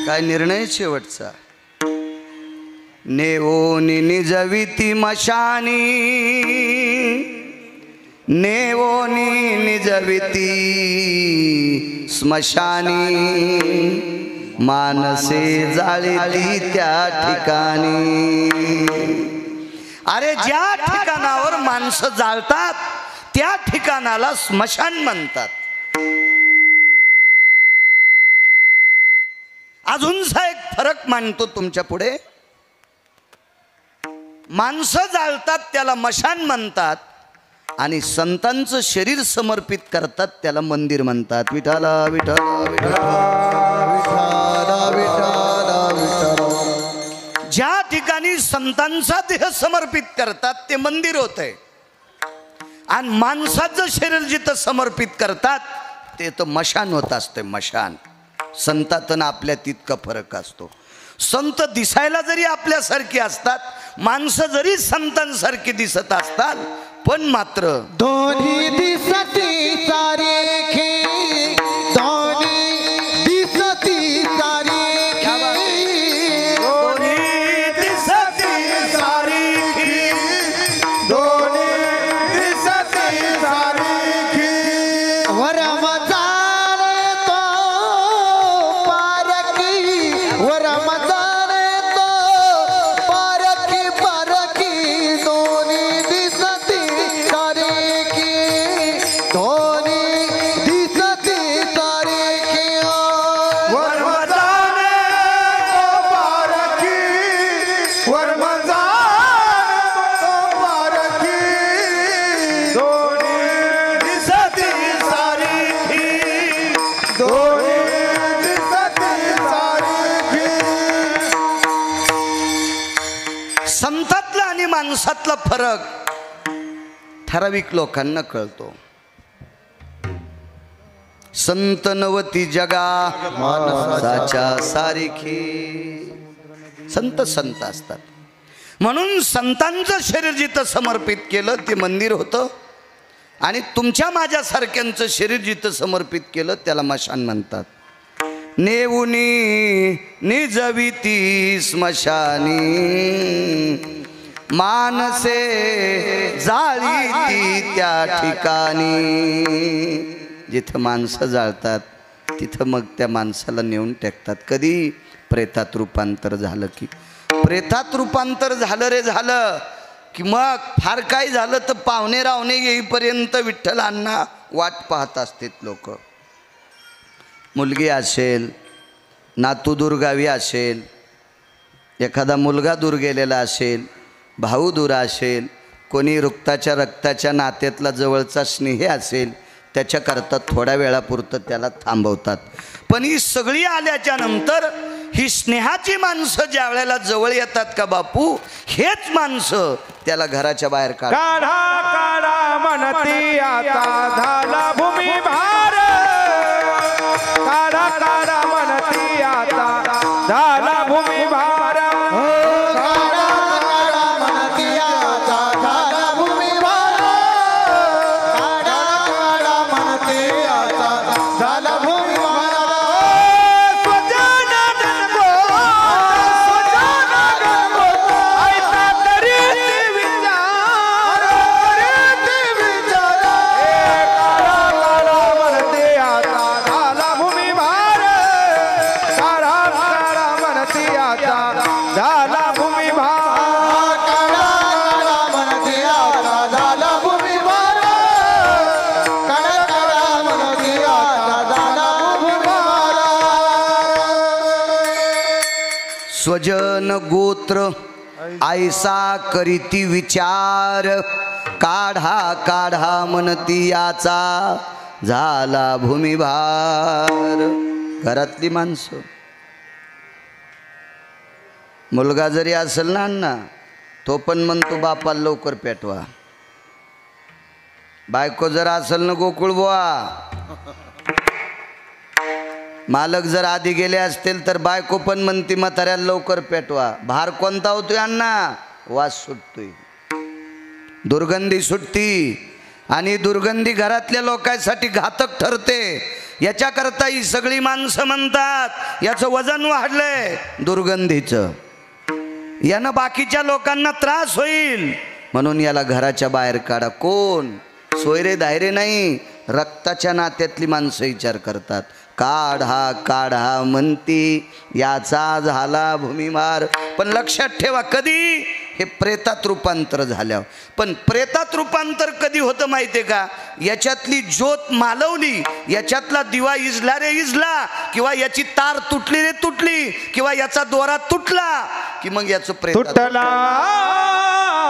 काय निर्णय शेवटचा. नेवोनी निजविती मशानी, नेवोनी निजविती स्मशानी, मानसे जाळली त्या ठिकाणी. अरे ज्या ठिकाणावर माणसं जाळतात त्या ठिकाणाला स्मशान म्हणतात. अजूनचा एक फरक मांडतो तुमच्या पुढे. माणसं जाळतात त्याला मशान म्हणतात आणि संतांचं शरीर समर्पित करतात त्याला मंदिर म्हणतात. विठाला विठाला विठाला विठाला विठाला. ज्या ठिकाणी संतांचा देह समर्पित करतात ते मंदिर होतंय आणि माणसाचं शरीर जिथं समर्पित करतात ते तर मशान होत असते. मशान. संतांना आपल्या तितका फरक असतो. संत दिसायला जरी आपल्यासारखी असतात, माणसं जरी संतांसारखी दिसत असतात, पण मात्र दोन्ही दिसती सारेखी, दोन्ही दिसती सारेखी, दोन्ही दिसती सारेखी, दोन्ही दिसती सारेखी. वरम जाणे तो पारखी, वरम जाणे तो पारखी पारखी, दोन्ही दिसती सारेखी, दोन्ही दिसती सारेखी. वरम जाणे तो पारखी, वरम जाणे तो पारखी, दोन्ही दिसती सारेखी, दोन्ही दिसती सारेखी. संतातला आणि माणसातला फरक ठराविक लोकांना कळतो. संत नवती जगा माणसाच्या सारखी. संत संत असतात म्हणून संतांचं शरीर जिथं समर्पित केलं ते मंदिर होतं आणि तुमच्या माझ्यासारख्यांचं शरीर जिथं समर्पित केलं त्याला मशान म्हणतात. नेऊनी निजविती स्मशानी, मानसे जाळीती त्या ठिकाणी. जिथं माणसं जाळतात तिथं मग त्या माणसाला नेऊन टाकतात. कधी? प्रेतात रूपांतर झालं की. प्रेतात रूपांतर झालं रे झालं की मग फार काय झालं तर पाहुणे रावणे येईपर्यंत विठ्ठलांना वाट पाहत असतात लोक. मुलगी असेल, नातू दूर गावी असेल, एखादा मुलगा दूर गेलेला असेल, भाऊ दूर असेल, कोणी रक्ताच्या रक्ताच्या नात्यातला जवळचा स्नेही असेल, त्याच्याकरता थोड्या वेळापुरतं त्याला थांबवतात. पण ही सगळी आल्याच्या नंतर ही स्नेहाची माणसं ज्या वेळेला जवळ येतात का बापू, हेच माणसं त्याला घराच्या बाहेर काढा काढा म्हणती आता झाला भूमी भार, काढा काढा म्हणती आता झाला भूमी भार. स्वजन गोत्र ऐसा करीती विचार, काढा काढा म्हणती याचा झाला भूमिभार. घरातली माणसं, मुलगा जरी असेल ना अण्णा, तो पण म्हणतो बापाला लवकर पेटवा. बायको जर असेल ना गोकुळ बुवा, मालक जर आधी गेले असतील तर बायको पण म्हणती म्हाताऱ्याला लवकर पेटवा. भार कोणता होतोय अण्णा? वास सुटतोय, दुर्गंधी सुटती आणि दुर्गंधी घरातल्या लोकांसाठी घातक ठरते. याच्याकरता ही सगळी माणसं म्हणतात याचं वजन वाढलंय दुर्गंधीचं, यानं बाकीच्या लोकांना त्रास होईल म्हणून याला घराच्या बाहेर काढा. कोण? सोयरे दायरे नाही, रक्ताच्या नात्यातली माणसं विचार करतात. काढा काढा म्हणती, याचा झाला भूमिभार. पण लक्षात ठेवा, कधी? हे प्रेतात रूपांतर झाल्यावर. पण प्रेतात रूपांतर कधी होतं माहिती आहे का? याच्यातली ज्योत मालवली, याच्यातला दिवा इजला रे इजला, किंवा याची तार तुटली रे तुटली, किंवा याचा दोरा तुटला की मग याचं प्रेत तुटला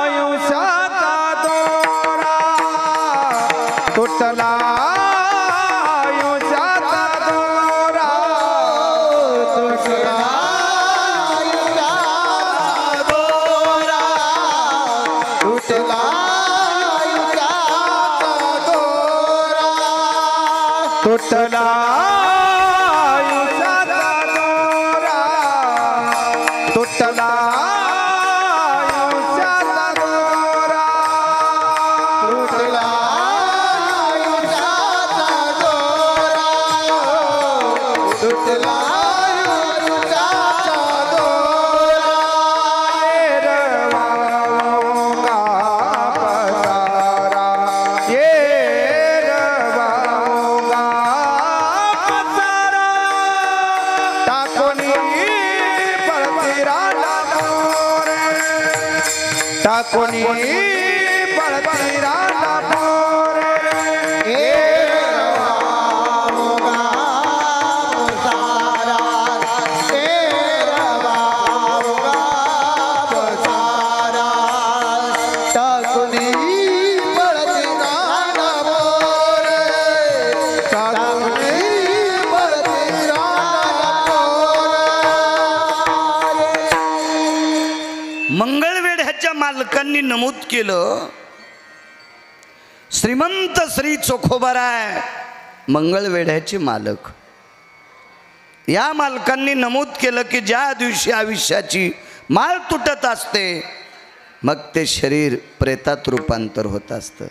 आयुष्याचा दोरा, तुटला आयुष्याचा दोरा, तुटला आयुष्याचा दोरा, तुटला आयुष्याचा दोरा, तुटला आयुष्याचा दोरा, तुटला आयुष्याचा दोरा, तुटला आयुष्याचा दोरा, तुटला आयुष्याचा दोरा. एरवांगा पसारा, एरवांगा पसारा, टाकोनी पळतीराला मोरे, टाकोनी पळतीराला मोरे, मंगळवेढ्याच्या मालकांनी नमूद केलं, श्रीमंत श्री चोखोबाराय मंगळवेढ्याचे मालक. या मालकांनी नमूद केलं की ज्या दिवशी आयुष्याची माळ तुटत असते मग ते शरीर प्रेतात रूपांतर होत असतं.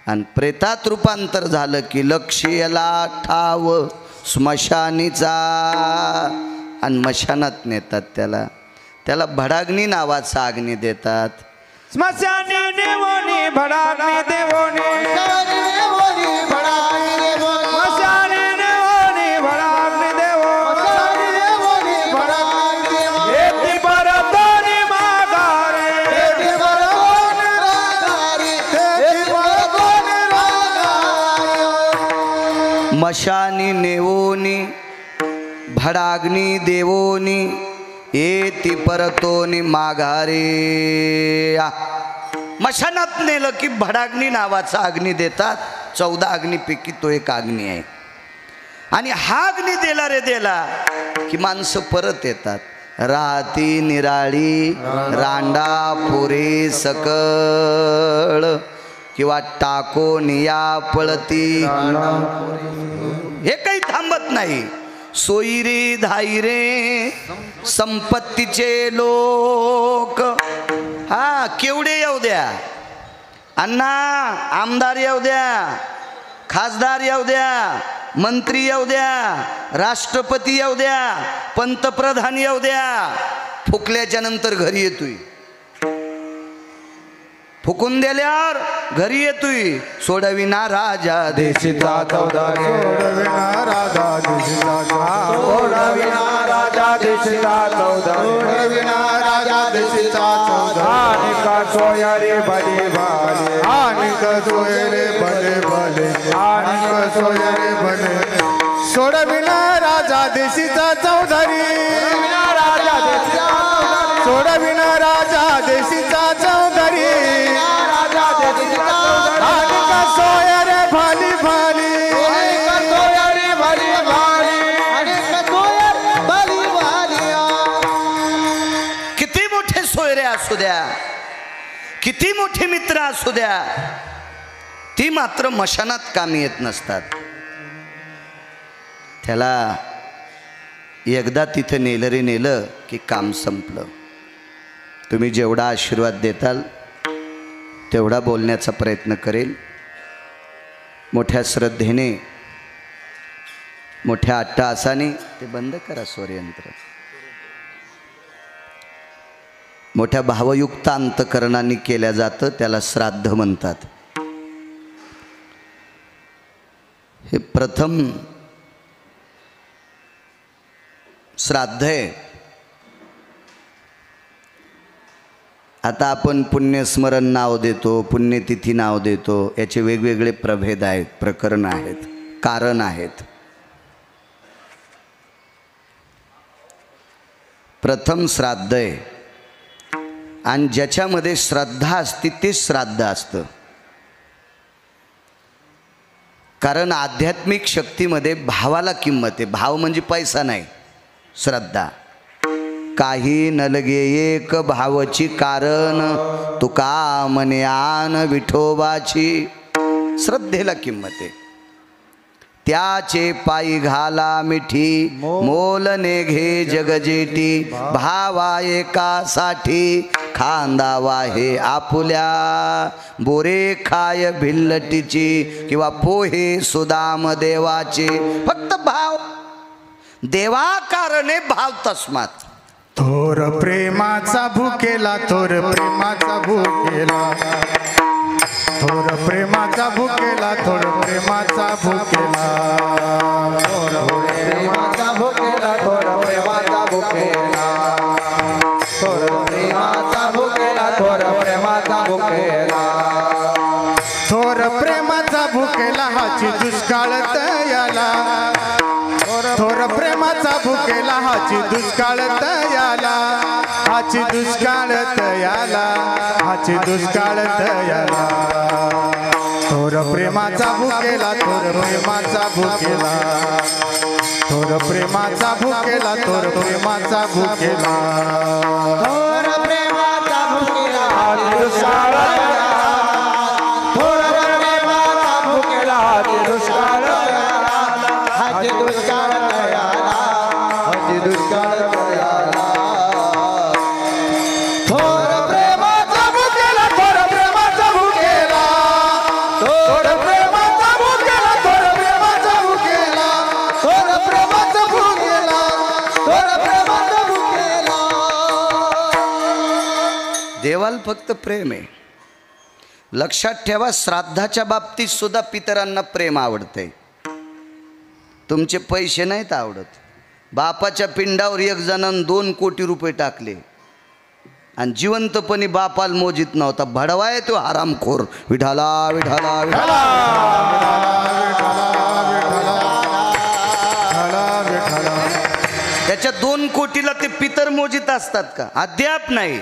आणि प्रेतात रूपांतर झालं की लक्ष्यला ठाव स्मशानीचा, आणि मशानात नेतात त्याला. त्याला भडाग्नी नावाचा अग्नी देतात. स्मशानी देवोनी भडाग्नी देवोनी, स्मशानी देवोनी भडाग्नी देवो, येती परतोनी माघारे, मशानी नेवोनी भडाग्नी देवोनी येती परतोनी माघारे. मशानात नेलं की भडाग्नी नावाचा अग्नी देतात. 14 अग्नीपैकी तो एक अग्नी आहे. आणि हा अग्नी दिला रे दिला की माणसं परत येतात. राती निराळी रांडा पुरे सकळ, किंवा टाकोन या पळती, हे काही थांबत नाही. सोयरे धायरे संपत्तीचे लोक, हा केवढे येऊ द्या, अण्णा आमदार येऊ द्या, खासदार येऊ द्या, मंत्री येऊ द्या, राष्ट्रपती येऊ द्या, पंतप्रधान येऊ द्या, फुकल्याच्या नंतर घरी येतोय. फुकून दिल्यावर घरी येतोय. सोडविना राजा देशीचा चौदारी, सोडविना राजा देशीचा, सोडविना राजा देशीचा चौदारी, सोडविना राजा देशीचा चौदारी, आणिक सोयरे भले भले, आणिक सोयरे भले भले, आणिक सोयरे भले, सोडविना राजा देशीचा चौधारी, सोडविना राजा देशीचा चौधारी, आणिक सोयरे भली भली, सोयरे भली भली, किती मोठे सोयरे असू द्या, किती मोठे मित्र असू द्या, ती मात्र मशानात कामी येत नसतात. त्याला एकदा तिथं नेलं रे नेलं की काम संपलं. तुम्ही जेवढा आशीर्वाद देताल तेवढा बोलण्याचा प्रयत्न करेल. मोठ्या श्रद्धेने मोठ्या अट्टहासाने ते बंद करा स्वरयंत्र. मोठ्या भावयुक्त अंतकरणाने केल्या जातं, त्याला श्राद्ध म्हणतात. हे प्रथम श्राद्ध आहे. आता आपण पुण्यस्मरण नाव देतो, पुण्यतिथी नाव देतो, याचे वेगवेगळे प्रभेद आहेत, प्रकरण आहेत, कारण आहेत. प्रथम श्राद्ध आहे आणि ज्याच्यामध्ये श्रद्धा असते तेच श्राद्ध असतं. कारण आध्यात्मिक शक्तीमध्ये भावाला किंमत आहे. भाव म्हणजे पैसा नाही, श्रद्धा. काही न लगे एक भावची कारण, तुका मने आन विठोबाची. श्रद्धेला किंमत आहे. त्याचे पायी घाला मिठी, मोल नेघे जगजेटी. भावा एकासाठी खांदावा हे आपुल्या. बोरे खाय भिल्लटीची किंवा पोहे सुदाम देवाचे. फक्त भाव, देवा कारणे भाव तस्मात. थोर प्रेमाचा भुकेला, थोर प्रेमाचा भुकेला, थोर प्रेमाचा भुकेला, थोर प्रेमाचा भुकेला, थोर प्रेमाचा भुकेला, थोर प्रेमाचा भुकेला, थोर प्रेमाचा भुकेला, थोर प्रेमाचा भुकेला, थोर प्रेमाचा भुकेला हाची दुष्काळ तयाला. थोर प्रेमाचा भुकेला हाची दुष्काळ तयाला, हाची दुष्काळ तयाला, हाची दुष्काळ तयाला. थोर प्रेमाचा भुकेला, थोर प्रेमाचा भुकेला, थोर प्रेमाचा भुकेला, थोर प्रेमाचा भुकेला, थोर प्रेमाचा भुकेला, हाची दुष्काळ तयाला, थोर प्रेमाचा भुकेला, हाची दुष्काळ तयाला, हाची दुष्काळ तयाला, हाची दुष्काळ तयाला. थोर प्रेमाचा भुकेला, थोर प्रेमाचा भुकेला, थोर प्रेमाचा भुकेला, थोर प्रेमाचा भुकेला, थोर प्रेमाचा भुकेला, थोर प्रेमाचा भुकेला. देवाला फक्त प्रेम आहे. लक्षात ठेवा, श्राद्धाच्या बाबतीत सुद्धा पितरांना प्रेम आवडते. तुमचे पैसे नाहीत आवडत. बापाच्या पिंडावर एक जणानं 2 कोटी रुपये टाकले आणि जिवंतपणी बापाल मोजित नव्हता. भडवाय तो हरामखोर. विठाला विठाला विठाला. त्याच्या 2 कोटीला ते पितर मोजित असतात का? अद्याप नाही.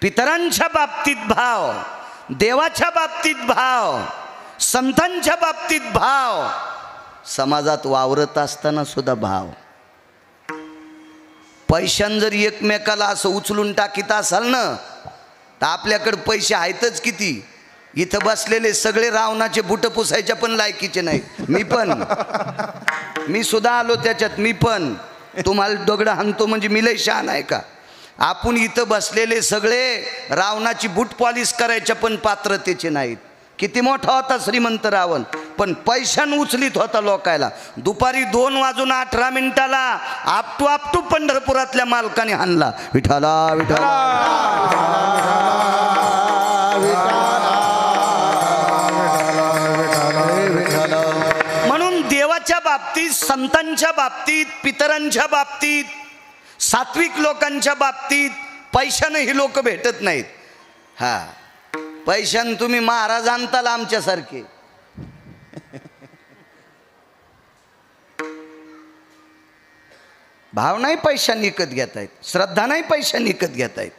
पितरांच्या बाबतीत भाव, देवाच्या बाबतीत भाव, संतांच्या बाबतीत भाव, समाजात वावरत असताना सुद्धा भाव. पैशान जर एकमेकाला असं उचलून टाकीत असाल ना, तर आपल्याकडे पैसे आहेतच किती. इथं बसलेले सगळे रावणाचे बुट पुसायच्या पण लायकीचे नाही. मी सुद्धा आलो त्याच्यात. मी पण तुम्हाला दगड हाणतो म्हणजे मी लय शहाणा आहे का? आपण इथं बसलेले सगळे रावणाची बूट पॉलिश करायच्या पण पात्रतेचे नाहीत. किती मोठा होता श्रीमंत रावण, पण पैशान उचलीत होता लोकायला. दुपारी 2:18 आपटू पंढरपुरातल्या मालकाने हाणला. विठाला विठाला. म्हणून देवाच्या बाबतीत, संतांच्या बाबतीत, पितरांच्या बाबतीत, सात्विक लोकांच्या बाबतीत पैशाने ही लोक भेटत नाहीत. हा, पैशान तुम्ही महाराज आणताल आमच्यासारखे. भाव नाही पैशाने विकत घेता येत, श्रद्धा नाही पैशाने विकत घेता येत.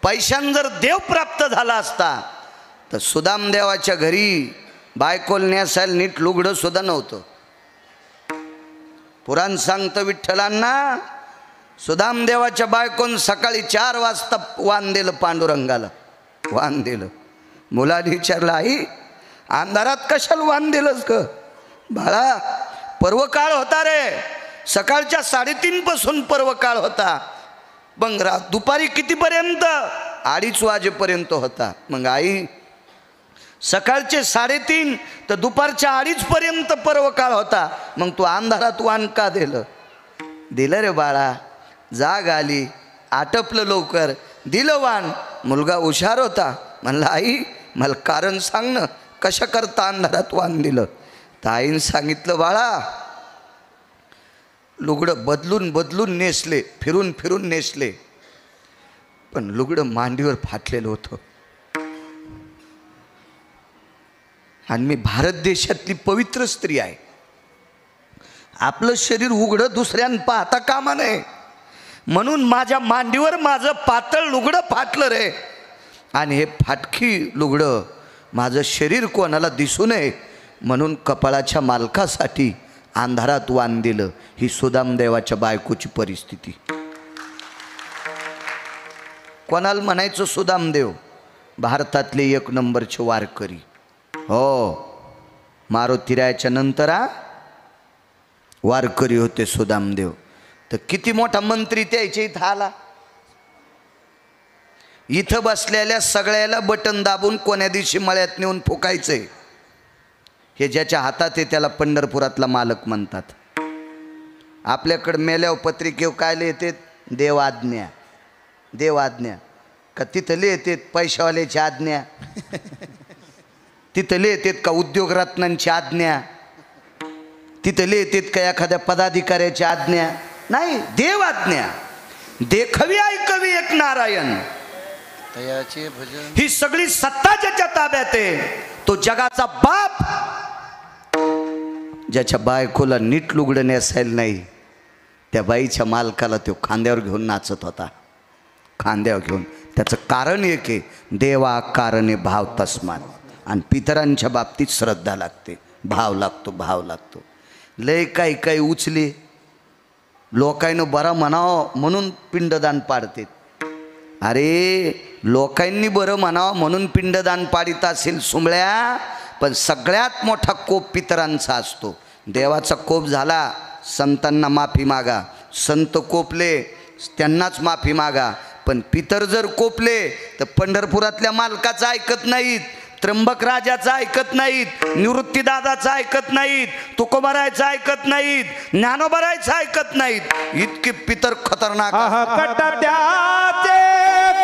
पैशान जर देव प्राप्त झाला असता तर सुदाम देवाच्या घरी बायकोल न्यासायला नीट लुगडं सुद्धा नव्हतं. पुराण सांगतं विठ्ठलांना, सुदाम देवाच्या बायकोन सकाळी 4 वाजता वाण दिलं पांडुरंगाला. वाण दिलं. मुलाने विचारलं, आई अंधारात कशाला वाण दिलंस ग? बाळा, पर्वकाळ होता रे. सकाळच्या 3:30 पासून पर्वकाळ होता. मग दुपारी कितीपर्यंत? 2:30 वाजेपर्यंत होता. मग आई सकाळचे 3:30 तर दुपारच्या 2:30 पर्यंत पर्व काळ होता. मग तू अंधारात वाण का दिलं रे बाळा. जाग आली, आटपलं लवकर, दिलं वाण. मुलगा हुशार होता, म्हणला आई मला कारण सांग ना, कशा करता अंधारात वाण दिलं. तर आईनं सांगितलं बाळा लुगडं बदलून बदलून नेसले, फिरून फिरून नेसले, पण लुगडं मांडीवर फाटलेलं होतं. आणि मी भारत देशातली पवित्र स्त्री आहे. आपलं शरीर उघडं दुसऱ्यानं पाहता कामा नये, म्हणून माझ्या मांडीवर माझं पातळ लुगडं फाटलं रे. आणि हे फाटकी लुगडं माझं शरीर कोणाला दिसू नये म्हणून कपाळाच्या मालकासाठी अंधारात वाण दिलं. ही सुदामदेवाच्या बायकोची परिस्थिती. कोणाला म्हणायचं सुदामदेव? भारतातले 1 नंबरचे वारकरी. हो, मारुतीरायाच्या नंतर वारकरी होते सुदामदेव. तर किती मोठा मंत्री त्याच्या इथं आला. इथं बसलेल्या सगळ्याला बटन दाबून कोण्या दिवशी मळ्यात नेऊन फुकायचंय. हे ज्याच्या हातात आहे त्याला पंढरपुरातला मालक म्हणतात. आपल्याकडे मेल्यावर पत्रिकेवर काय लिहिते? देव आज्ञा. देव आज्ञा का तिथं लिहितेत पैशावाल्याची आज्ञा? तिथं लिहितेत का उद्योगरत्नांची आज्ञा? तिथं लिहितेत का एखाद्या पदाधिकाऱ्याची आज्ञा? नाही, देव आज्ञा. देखवी ऐकवी एक नारायण. ही सगळी सत्ता ज्याच्या ताब्यात आहे तो जगाचा बाप. ज्याच्या बायकोला नीट लुगडं नेसायला नाही त्या बाईच्या मालकाला तो खांद्यावर घेऊन नाचत होता. खांद्यावर घेऊन. त्याचं कारण एक आहे, देवा कारणे भाव तस्मात. आणि पितरांच्या बाबतीत श्रद्धा लागते, भाव लागतो, भाव लागतो. लय काही काही उचले लोकांनं बरं म्हणावं म्हणून पिंडदान पाडते. अरे लोकांनी बरं म्हणावं म्हणून पिंडदान पाडित असेल सुंबळ्या, पण सगळ्यात मोठा कोप पितरांचा असतो. देवाचा कोप झाला संतांना माफी मागा, संत कोपले त्यांनाच माफी मागा. पण पितर जर कोपले तर पंढरपुरातल्या मालकाचं ऐकत नाहीत, त्र्यंबक राजाचं ऐकत नाहीत, निवृत्तीदादाचं ऐकत नाहीत, तुकोबारायचं ऐकत नाहीत, ज्ञानोबारायचं ऐकत नाहीत. इतके पितर खतरनाक. कटात्याचे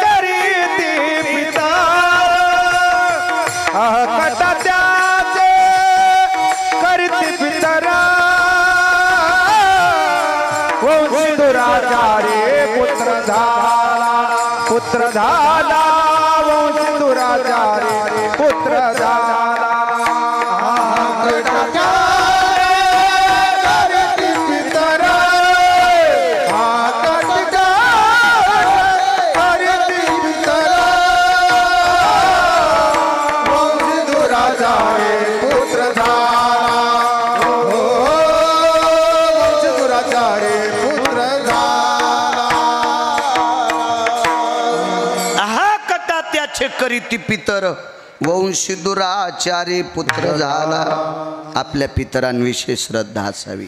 करीती पितर, कटात्याचे करीती पितर, वंशधुराचा रे पुत्र झाला, पुत्र झाला, वंशधुराचा रे पुत्र झाला. करीती पितर वंशधुराचार्य पुत्र झाला. आपल्या पितरांविषयी श्रद्धा असावी.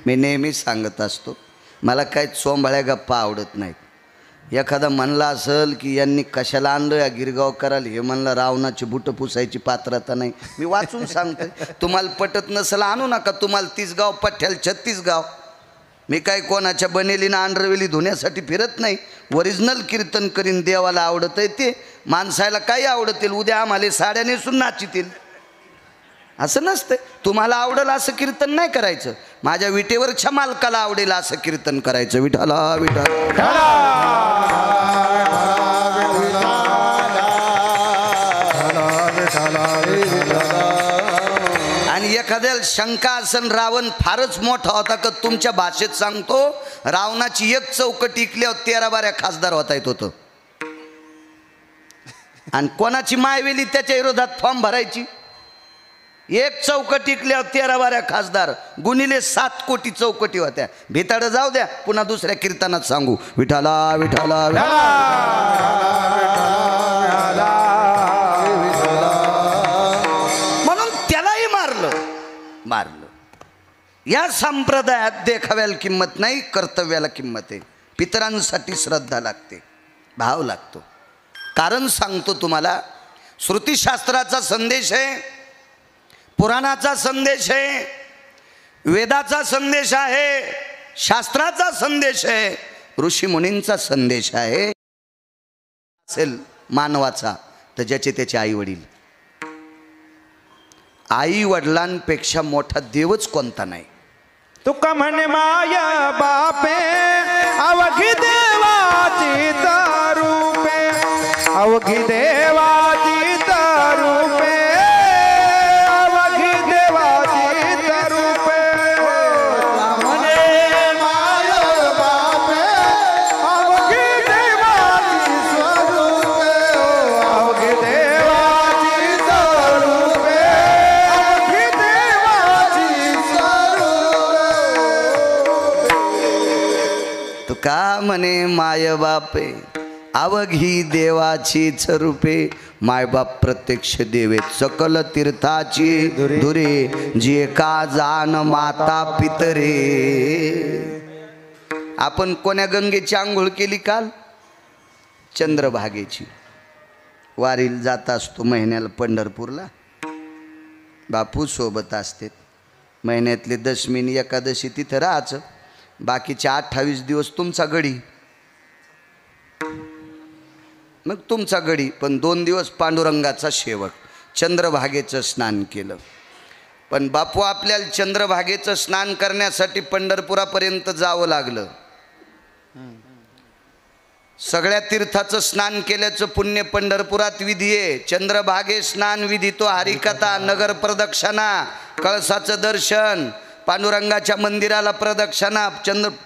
मी नेहमी सांगत असतो, मला काही चोंबाळ्या गप्पा आवडत नाहीत. एखादा म्हणला असेल की यांनी कशाला आणलं या गिरगावकराला, हे म्हणलं रावणाची बुटं पुसायची पात्रता नाही. मी वाचून सांगते, तुम्हाला पटत नसेल आणू नका. तुम्हाला 30 गाव पठ्ठ्याला 36 गाव. मी काय कोणाच्या बनेलीनं आंड्रवेली धुण्यासाठी फिरत नाही. ओरिजिनल कीर्तन करीन. देवाला आवडत आहे ते, माणसाला काही आवडतील. उद्या आम्हाला साड्या नेसून नाचितील असं नसतं. तुम्हाला आवडेल असं कीर्तन नाही करायचं, माझ्या विटेवरच्या मालकाला आवडेल असं कीर्तन करायचं. विठाला विठाला. आणि एखाद्याला शंका असन रावण फारच मोठा होता का, तुमच्या भाषेत सांगतो, रावणाची एक चौकट इकल्यावर 13-12 खासदार होता येत होतं. आणि कोणाची मायवेली त्याच्या विरोधात फॉर्म भरायची. एक चौकट इकल्यावर 13-12 खासदार, गुणिले 7 कोटी चौकटी होत्या. भिताडं जाऊ द्या, पुन्हा दुसऱ्या कीर्तनात सांगू विठाला विठाला. म्हणून त्यालाही मारलं. या संप्रदायात देखाव्याला किंमत नाही, कर्तव्याला किंमत आहे. पितरांसाठी श्रद्धा लागते, भाव लागतो. कारण सांगतो तुम्हाला, श्रुतीशास्त्राचा संदेश आहे, पुराणाचा संदेश आहे, वेदाचा संदेश आहे, शास्त्राचा संदेश आहे, ऋषीमुनींचा संदेश आहे असेल मानवाचा तर ज्याचे त्याचे आई वडील. आई वडिलांपेक्षा मोठा देवच कोणता नाही. तुका म्हणे माया बापे अवघी देवाची रूपे, अवघी देवाची रूपे, अवघी देवाची रूपे. म्हणे माय बापे अवघी देवाची स्वरूपे, अवघी देवाची रूपे, अवघी देवाची स्वरूपे. तुका म्हणे माय बापे अवघी देवाचीच रूपे, मायबाप प्रत्यक्ष देवे सकल तीर्थाची धुरे, जे का जान माता पितरे. आपण कोण्या गंगेची आंघोळ केली काल? चंद्रभागेची. वारीला जात असतो महिन्याला पंढरपूरला, बापू सोबत असते. महिन्यातली दशमी आणि एकादशी तिथं राहायचं, बाकीचे 28 दिवस तुमचा गडी, मग तुमचा गडी. पण 2 दिवस पांडुरंगाचा सेवक. चंद्रभागेचं स्नान केलं. पण बापू आपल्याला चंद्रभागेचं स्नान करण्यासाठी पंढरपुरापर्यंत जावं लागलं. सगळ्या तीर्थाचं स्नान केल्याचं पुण्य पंढरपुरात विधी आहे. चंद्रभागे स्नान विधी तो हरिकथा, नगर प्रदक्षिणा, कळसाचं दर्शन, पांडुरंगाच्या मंदिराला प्रदक्षिणा,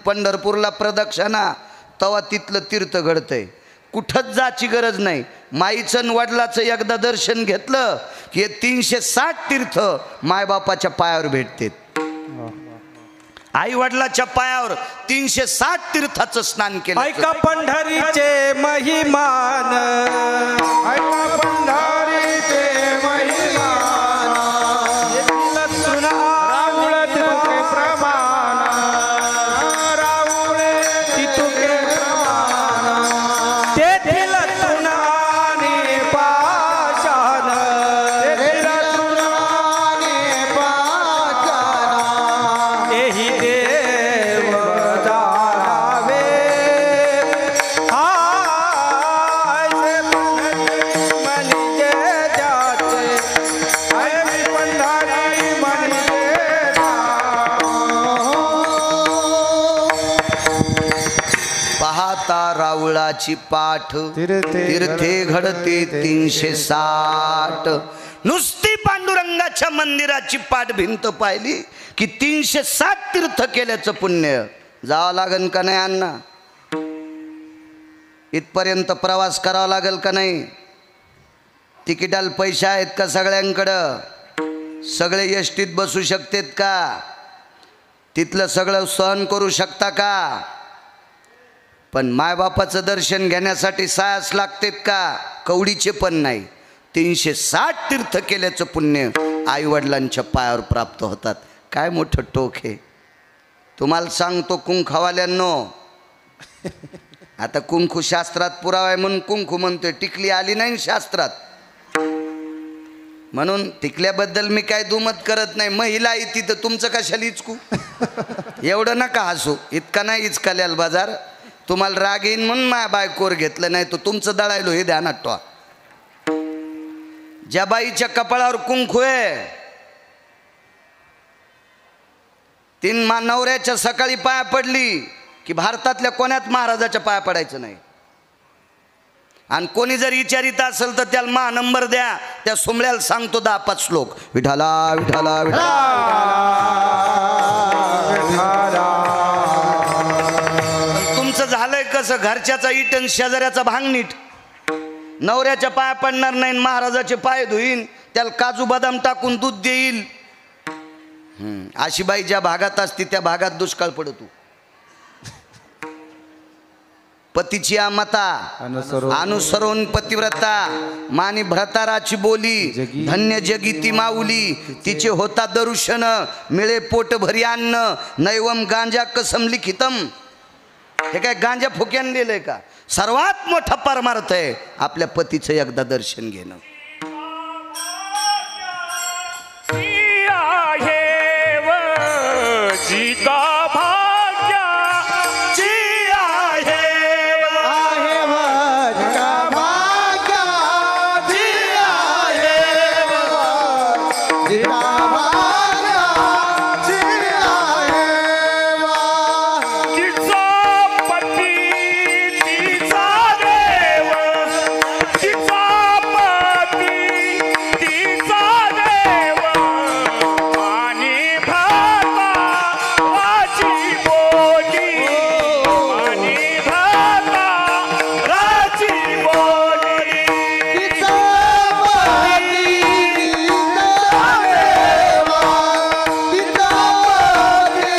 पंढरपूरला प्रदक्षिणा, तवा तिथलं तीर्थ घडतंय. कुठंच जायची गरज नाही. माईचं आणि वडिलाचं एकदा दर्शन घेतलं की 360 तीर्थ मायबापाच्या पायावर भेटते. आई वडिलाच्या पायावर 360 तीर्थाचं स्नान केलं. ऐका पंढरीचे महिमान, ऐका पंढरीचे महिमान, येथील रावळ तितुके प्रमाण, रावळे तितुके प्रमाण, तेथील तृणाने पाषाण, तेथील तृणाने पाषाण, तेही देव जाणावे. हायसे म्हणीचे जाते, हाय पंढरी म्हणीचे जा. पाहता रावळाची पाठ, तीर्थे घडते 360. नुसती पांडुरंगाच्या मंदिराची पाठ भिंत पाहिली की 360 तीर्थ केल्याचं पुण्य. जावं लागेल का नाही अण्णा? इथपर्यंत प्रवास करावा लागेल का नाही? तिकिटाला पैसे आहेत का सगळ्यांकडं? सगळे एसटीत बसू शकतात का? तिथलं सगळं सहन करू शकता का? पण मायबापाचं दर्शन घेण्यासाठी सायास लागतेत का? कवडीचे पण नाही. 360 तीर्थ केल्याचं पुण्य आईवडिलांच्या पायावर प्राप्त होतात. काय मोठं टोक आहे. तुम्हाला सांगतो कुंखावाल्यांनो, आता कुंकू शास्त्रात पुरावा आहे म्हणून कुंकू म्हणतोय. टिकली आली नाही शास्त्रात म्हणून टिकल्याबद्दल मी काय दुमत करत नाही. महिला आहे तिथं तुमचं कशाला इचकू? एवढं नका हसू. इतका नाही इचकाल्याल बाजार. तुम्हाला राग येईन म्हणून माझ्या बायकोर घेतलं, नाही तर तुमचं दळायलो हे ध्यानात ठेवा. ज्या बाईच्या कपाळावर कुंकू आहे तीन नवऱ्याच्या सकाळी पाया पडली की भारतातल्या कोण्यात महाराजाच्या पाया पडायचं नाही. आणि कोणी जर विचारित असेल तर त्याला मा नंबर द्या. त्या सुमळ्याला सांगतो 10-5 श्लोक. विठाला विठाला विठाला. तुमचं झालंय कसं? घरच्याचा इट आणि शेजाऱ्याचा भांग नीट. नवऱ्याच्या पाया पडणार नाही, महाराजाचे पाय धुईन, त्याला काजू बदाम टाकून दूध देईल. अशी बाई ज्या भागात असती त्या भागात दुष्काळ पडतो. पतीची आमता अनुसरून पतिव्रता, मानी भ्रताराची बोली, धन्य जगी ती माऊली, तिचे होता दर्शन, मिळे पोट भरी अन्न, नैवम गांजा कसम लिखितम. हे काय गांजा फुक्यान लिहिलंय का? सर्वात मोठा परमार्थ आहे आपल्या पतीचं एकदा दर्शन घेणं. का भाग्याची आहे आहे भजिका भाग्याची आहे भजिका भाग्याची आहे तिचा पती तिचा देव तिचा पती तिचा देव आणि भाताची बोली आणि भाताची बोली तिचा पती तिचा देवा तिचा पती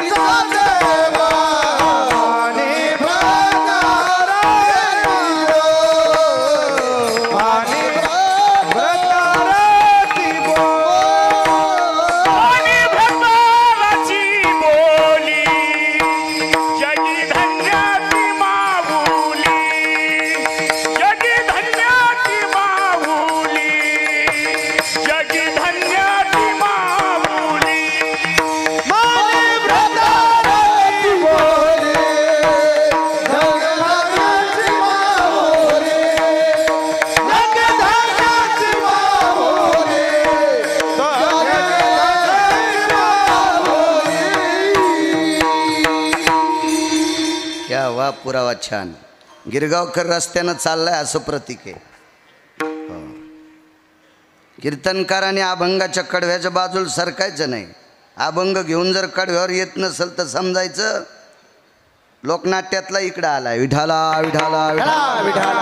तिचा देवा आणि आणि व्रतारती आणि भगवानाची बोली जगी धन्याची माऊली जगी धन्याची माऊली जगी धन्याची माऊली माने व्रतारती बोले जगधान्याची माऊली जगधान्याची माऊली क्या वा पुरावा छान. गिरगावकर रस्त्यानं चाललाय असं प्रतीक आहे. हो. कीर्तनकाराने अभंगाच्या कडव्याच्या बाजूला सरकायचं नाही. अभंग घेऊन जर कडव्यावर येत नसेल तर समजायचं लोकनाट्यातला इकडं आलाय. विठाला विठाला विठाला.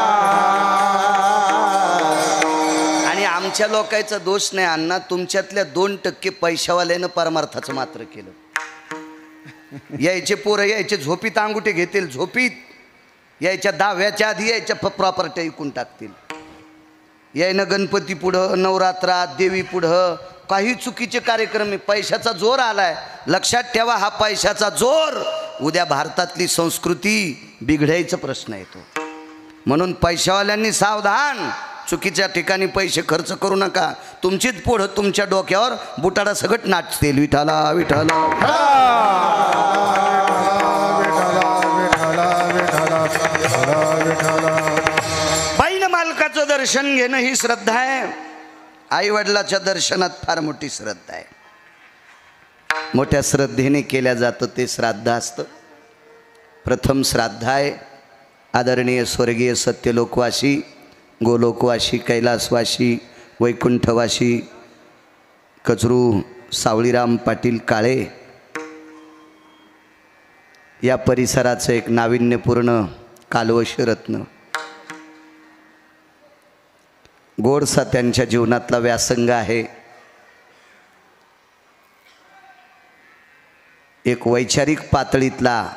आणि आमच्या लोकांचा दोष नाही अण्णा, तुमच्यातल्या 2% पैशावाल्यानं परमार्थाचं मात्र केलं. यायचे पोरं यायचे झोपीत अंगुठे घेतील, झोपीत यायच्या दहाव्याच्या आधी यायच्या प्रॉपर्टी विकून टाकतील. यायनं गणपती पुढं नवरात्रात देवी पुढं काही चुकीचे कार्यक्रम. पैशाचा जोर आलाय. लक्षात ठेवा, हा पैशाचा जोर उद्या भारतातली संस्कृती बिघडायचा प्रश्न येतो. म्हणून पैशावाल्यांनी सावधान, चुकीच्या ठिकाणी पैसे खर्च करू नका. तुमचीच पुढं तुमच्या डोक्यावर बुटाडा सगट नाचतील. विठाला विठाला. बाईनं मालकाचं दर्शन घेणं ही श्रद्धा आहे. आई वडिलाच्या दर्शनात फार मोठी श्रद्धा आहे. मोठ्या श्रद्धेने केल्या जातं ते श्राद्ध असतं. प्रथम श्राद्ध आहे आदरणीय स्वर्गीय सत्यलोकवासी, गोलोकवासी, कैलासवासी, वैकुंठवासी कचरू सावळीराम पाटील काळे या परिसराचं एक नाविन्यपूर्ण कालवश रत्न. गोडसा त्यांच्या जीवनातला व्यासंग आहे. एक वैचारिक पातळीतला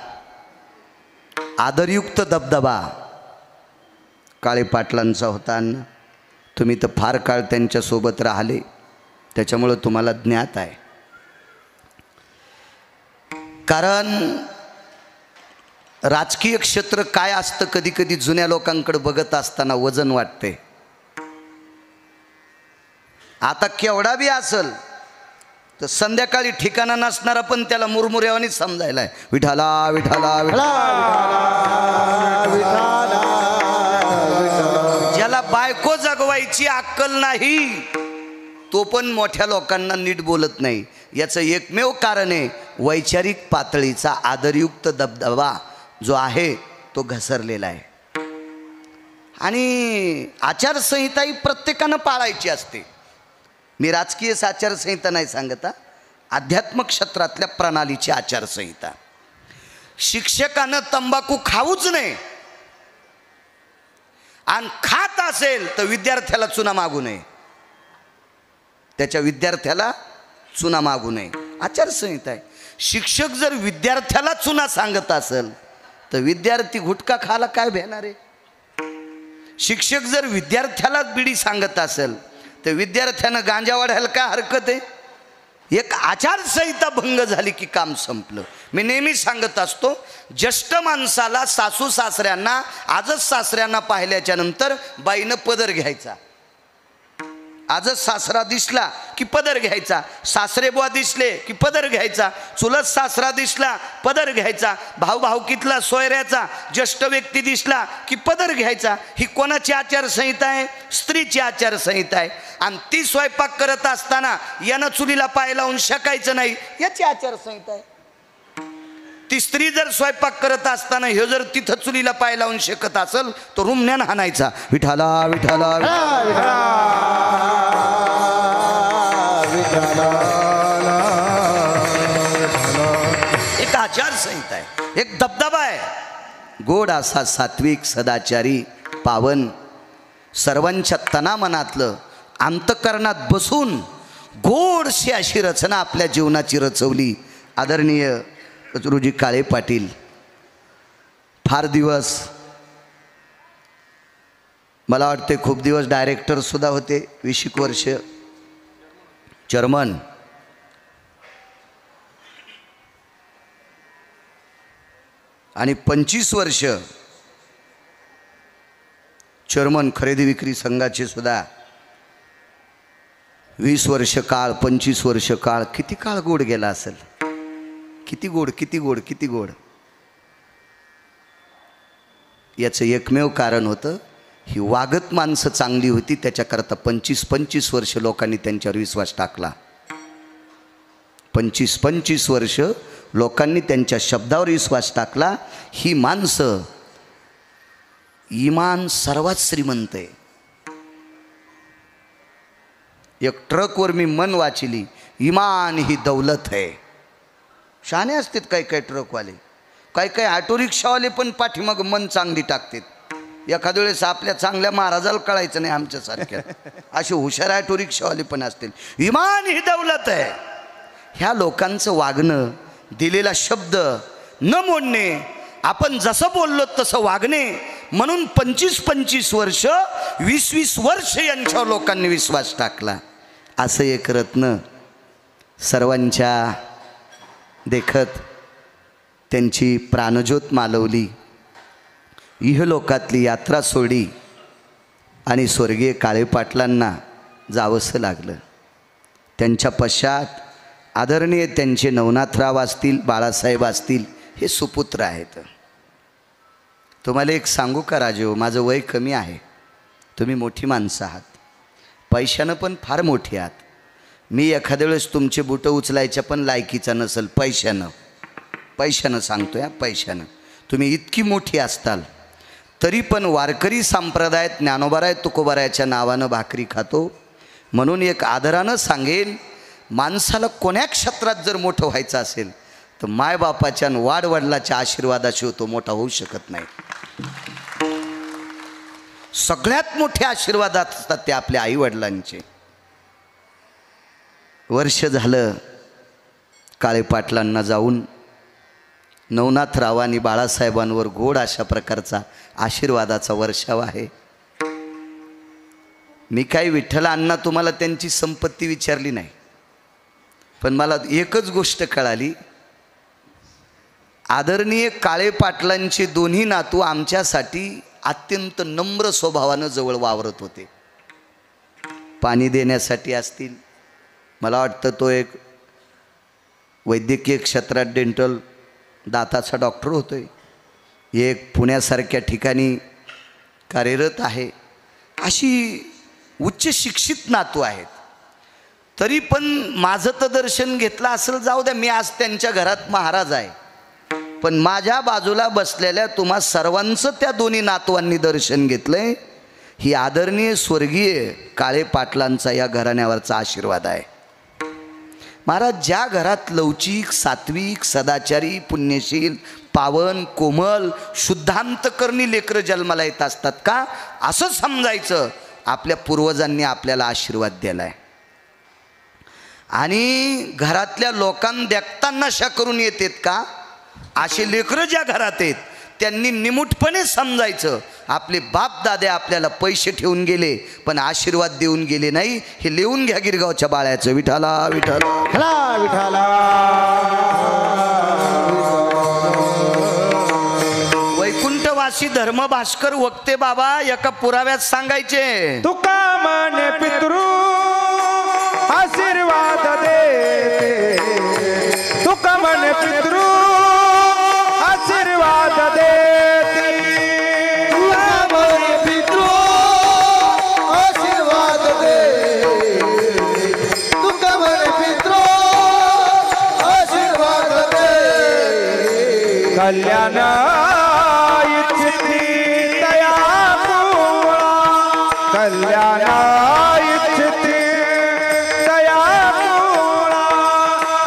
आदरयुक्त दबदबा काळे पाटलांचा होता. अण्णा तुम्ही तर फार काळ त्यांच्यासोबत राहिले, त्याच्यामुळं तुम्हाला ज्ञात आहे. कारण राजकीय क्षेत्र काय असतं कधी कधी जुन्या लोकांकडे बघत असताना वजन वाटते. आता केवढा बी असल तर संध्याकाळी ठिकाणा नसणारा पण त्याला मुरमुऱ्यावानीच समजायला आहे. विठाला विठाला ज्याला बायको जगवायची अक्कल नाही तो पण मोठ्या लोकांना नीट बोलत नाही. याचं एकमेव कारण आहे वैचारिक पातळीचा आदरयुक्त दबदबा जो आहे तो घसरलेला आहे. आणि आचारसंहिता ही प्रत्येकानं पाळायची असते. मी राजकीय आचारसंहिता नाही सांगत, अध्यात्म क्षेत्रातल्या प्रणालीची आचारसंहिता. शिक्षकानं तंबाखू खाऊच नये आणि खात असेल तर विद्यार्थ्याला चुना मागू नये. त्याच्या विद्यार्थ्याला चुना मागू नये, आचारसंहिता आहे. शिक्षक जर विद्यार्थ्याला चुना सांगत असेल तर विद्यार्थी गुटखा खायला काय भेणार आहे. शिक्षक जर विद्यार्थ्याला बिडी सांगत असेल तर विद्यार्थ्यानं गांजा वाढायला काय हरकत आहे. एक आचारसंहिता भंग झाली की काम संपलं. मी नेहमी सांगत असतो, ज्येष्ठ माणसाला सासू सासऱ्यांना आजच सासऱ्यांना पाहिल्याच्या नंतर बाईनं पदर घ्यायचा आजच सासरा दिसला की पदर घ्यायचा, सासरे बुवा दिसले की पदर घ्यायचा, चुलत सासरा दिसला पदर घ्यायचा, भाऊ भाऊकीतला सोयऱ्याचा ज्येष्ठ व्यक्ती दिसला की पदर घ्यायचा. ही कोणाची आचारसंहिता आहे? स्त्रीची आचारसंहिता आहे. आणि ती स्वयंपाक करत असताना यानं चुलीला पाय लावून शेकायचं नाही, याची आचारसंहिता आहे. ती स्त्री जर स्वयंपाक करत असताना हे जर तिथं चुलीला पाय लावून शेकत असेल तो रुमण्यानं हाणायचा. विठाला विठाला एक आचारसंहिता आहे, एक दबदबा आहे. गोड असा सात्विक सदाचारी पावन सर्वांच्या तनामनातलं अंतकरणात बसून गोडशी अशी रचना आपल्या जीवनाची रचवली आदरणीय कचरूजी काळे पाटील. फार दिवस, मला वाटते खूप दिवस डायरेक्टर सुद्धा होते, 20 वर्ष चेअरमन, आणि 25 वर्ष चेअरमन खरेदी विक्री संघाचे सुद्धा. 20 वर्ष काळ, 25 वर्ष काळ, किती काळ गोड गेला असेल. किती गोड, किती गोड, किती गोड. याचं एकमेव कारण होतं ही वागत माणसं चांगली होती, त्याच्याकरता 25 वर्ष लोकांनी त्यांच्यावर विश्वास टाकला. 25 वर्ष लोकांनी त्यांच्या शब्दावर विश्वास टाकला. ही माणसं, इमान सर्वात श्रीमंत आहे. एक ट्रकवर मी मन वाचिली, इमान ही दौलत है. शहाणे असतात काही काही ट्रकवाले, काही काही ऑटो रिक्षावाले पण पाठीमाग मन चांगली टाकतात. एखाद्या वेळेस आपल्या चांगल्या महाराजाला कळायचं नाही आमच्यासारख्या, असे हुशार ऑटो रिक्षावाले पण असतील. इमान ही दौलत आहे. ह्या लोकांचं वागणं, दिलेला शब्द न मोडणे, आपण जसं बोललो तसं वागणे, म्हणून 25 वर्ष, 20 वर्ष यांच्यावर लोकांनी विश्वास टाकला. असं एक रत्न सर्वांच्या देखत त्यांची प्राणज्योत मालवली, इहलोकातली यात्रा सोडली आणि स्वर्गीय काळे पाटलांना जावंसं लागलं. त्यांच्या पश्चात आदरणीय त्यांचे नवनाथराव असतील, बाळासाहेब असतील, हे सुपुत्र आहेत. तुम्हाला एक सांगू का राजेहो, माझं वय कमी आहे, तुम्ही मोठी माणसं आहात, पैशानं पण फार मोठी आहात. मी एखाद्या वेळेस तुमचे बुटं उचलायच्या पण लायकीचा नसेल, पैशानं सांगतोय, पैशानं. तुम्ही इतकी मोठी असताल तरी पण वारकरी संप्रदायात ज्ञानोबाराय तुकोबारायाच्या नावानं भाकरी खातो. म्हणून एक आदरानं सांगेल, माणसाला कोण्या क्षेत्रात जर मोठं व्हायचं असेल तर मायबापाच्या आणि वाडवडिलाच्या आशीर्वादाशिवाय तो मोठा होऊ शकत नाही. सगळ्यात मोठे आशीर्वाद असतात ते आपल्या आईवडिलांचे. वर्ष झालं काळे पाटलांना जाऊन, नवनाथरावांनी बाळासाहेबांवर गोड अशा प्रकारचा आशीर्वादाचा वर्षाव आहे. मी काही विठ्ठल अण्णा तुम्हाला त्यांची संपत्ती विचारली नाही, पण मला एकच गोष्ट कळाली, आदरणीय काळे पाटलांचे दोन्ही नातू आमच्यासाठी अत्यंत नम्र स्वभावानं जवळ वावरत होते. पाणी देण्यासाठी असतील, मला वाटतं तो एक वैद्यकीय क्षेत्रात डेंटल दाताचा डॉक्टर होतोय, एक पुण्यासारख्या ठिकाणी कार्यरत आहे. अशी उच्च शिक्षित नातू आहेत. तरी पण माझं तर दर्शन घेतलं असेल, जाऊ द्या, मी आज त्यांच्या घरात महाराज आहे, पण माझ्या बाजूला बसलेल्या तुम्हा सर्वांचं त्या दोन्ही नातवांनी दर्शन घेतलंय. ही आदरणीय स्वर्गीय काळे पाटलांचा या घराण्यावरचा आशीर्वाद आहे. महाराज, ज्या घरात लवचिक, सात्विक, सदाचारी, पुण्यशील, पावन, कोमल, शुद्धांतकरणी लेकरं जन्माला येत असतात का, असं समजायचं आपल्या पूर्वजांनी आपल्याला आशीर्वाद दिलाय. आणि घरातल्या लोकांना देखताना नशा करून येतात का, असे लेकरं ज्या घरात आहेत त्यांनी निमूटपणे समजायचं आपले बाप दादे आपल्याला पैसे ठेवून गेले पण आशीर्वाद देऊन गेले नाही. हे लिहून घ्या गिरगावच्या बाळ्याचं. विठाला विठाला विठाला. वैकुंठवासी धर्मभास्कर वक्ते बाबा एका पुराव्यात सांगायचे, तुका म्हणे पितृ आशीर्वाद देते तुका म्हणे पितृ आशीर्वाद देते म्हणे पितृ आशीर्वाद दे तुका म्हणे पितृ आशीर्वाद दे कल्याण इच्छिती दया पूर्णा कल्याण इच्छिती दया पूर्णा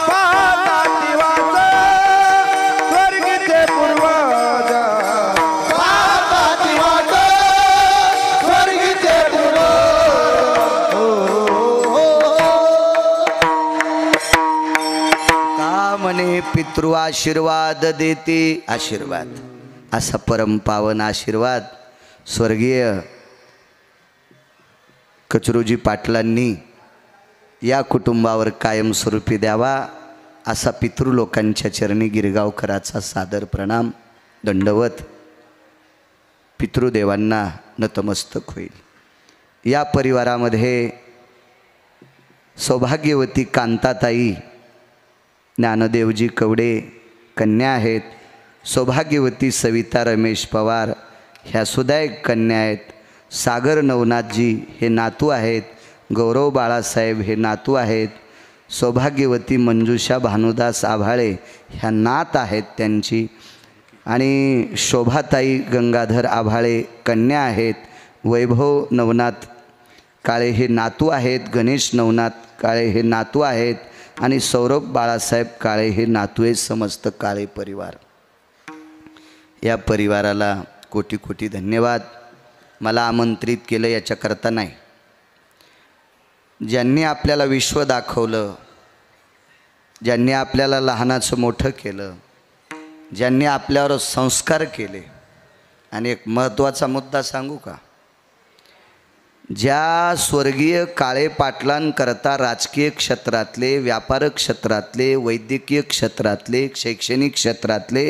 पाहता दिवाच स्वर्गीचे पूर्वज पाहता वाट स्वर्गीचे का म्हणे पितृ आशीर्वाद देते आशीर्वाद असा परमपावन आशीर्वाद स्वर्गीय कचरूजी पाटलांनी या कुटुंबावर कायमस्वरूपी द्यावा असा पितृलोकांच्या चरणी गिरगावकराचा सादर प्रणाम दंडवत पितृदेवांना नतमस्तक होईल। या परिवारामध्ये सौभाग्यवती कांताताई ज्ञानदेवजी कवडे कन्या आहेत, सौभाग्यवती सविता रमेश पवार ह्या सुद्धा एक कन्या आहेत, सागर नवनाथजी हे नातू आहेत, गौरव बाळासाहेब हे नातू आहेत, सौभाग्यवती मंजुषा भानुदास आभाळे ह्या नात आहेत त्यांची, आणि शोभाताई गंगाधर आभाळे कन्या आहेत, वैभव नवनाथ काळे हे नातू आहेत, गणेश नवनाथ काळे हे नातू आहेत, आणि सौरभ बाळासाहेब काळे हे नातू आहेत। समस्त काळे परिवार, या परिवाराला कोटी कोटी धन्यवाद। मला आमंत्रित केलं याच्याकरता नाही, ज्यांनी आपल्याला विश्व दाखवलं, ज्यांनी आपल्याला लहानाचं मोठं केलं, ज्यांनी आपल्यावर संस्कार केले, आणि एक महत्त्वाचा मुद्दा सांगू का, ज्या स्वर्गीय काळे पाटलांकरता राजकीय क्षेत्रातले, व्यापार क्षेत्रातले, वैद्यकीय क्षेत्रातले, शैक्षणिक क्षेत्रातले,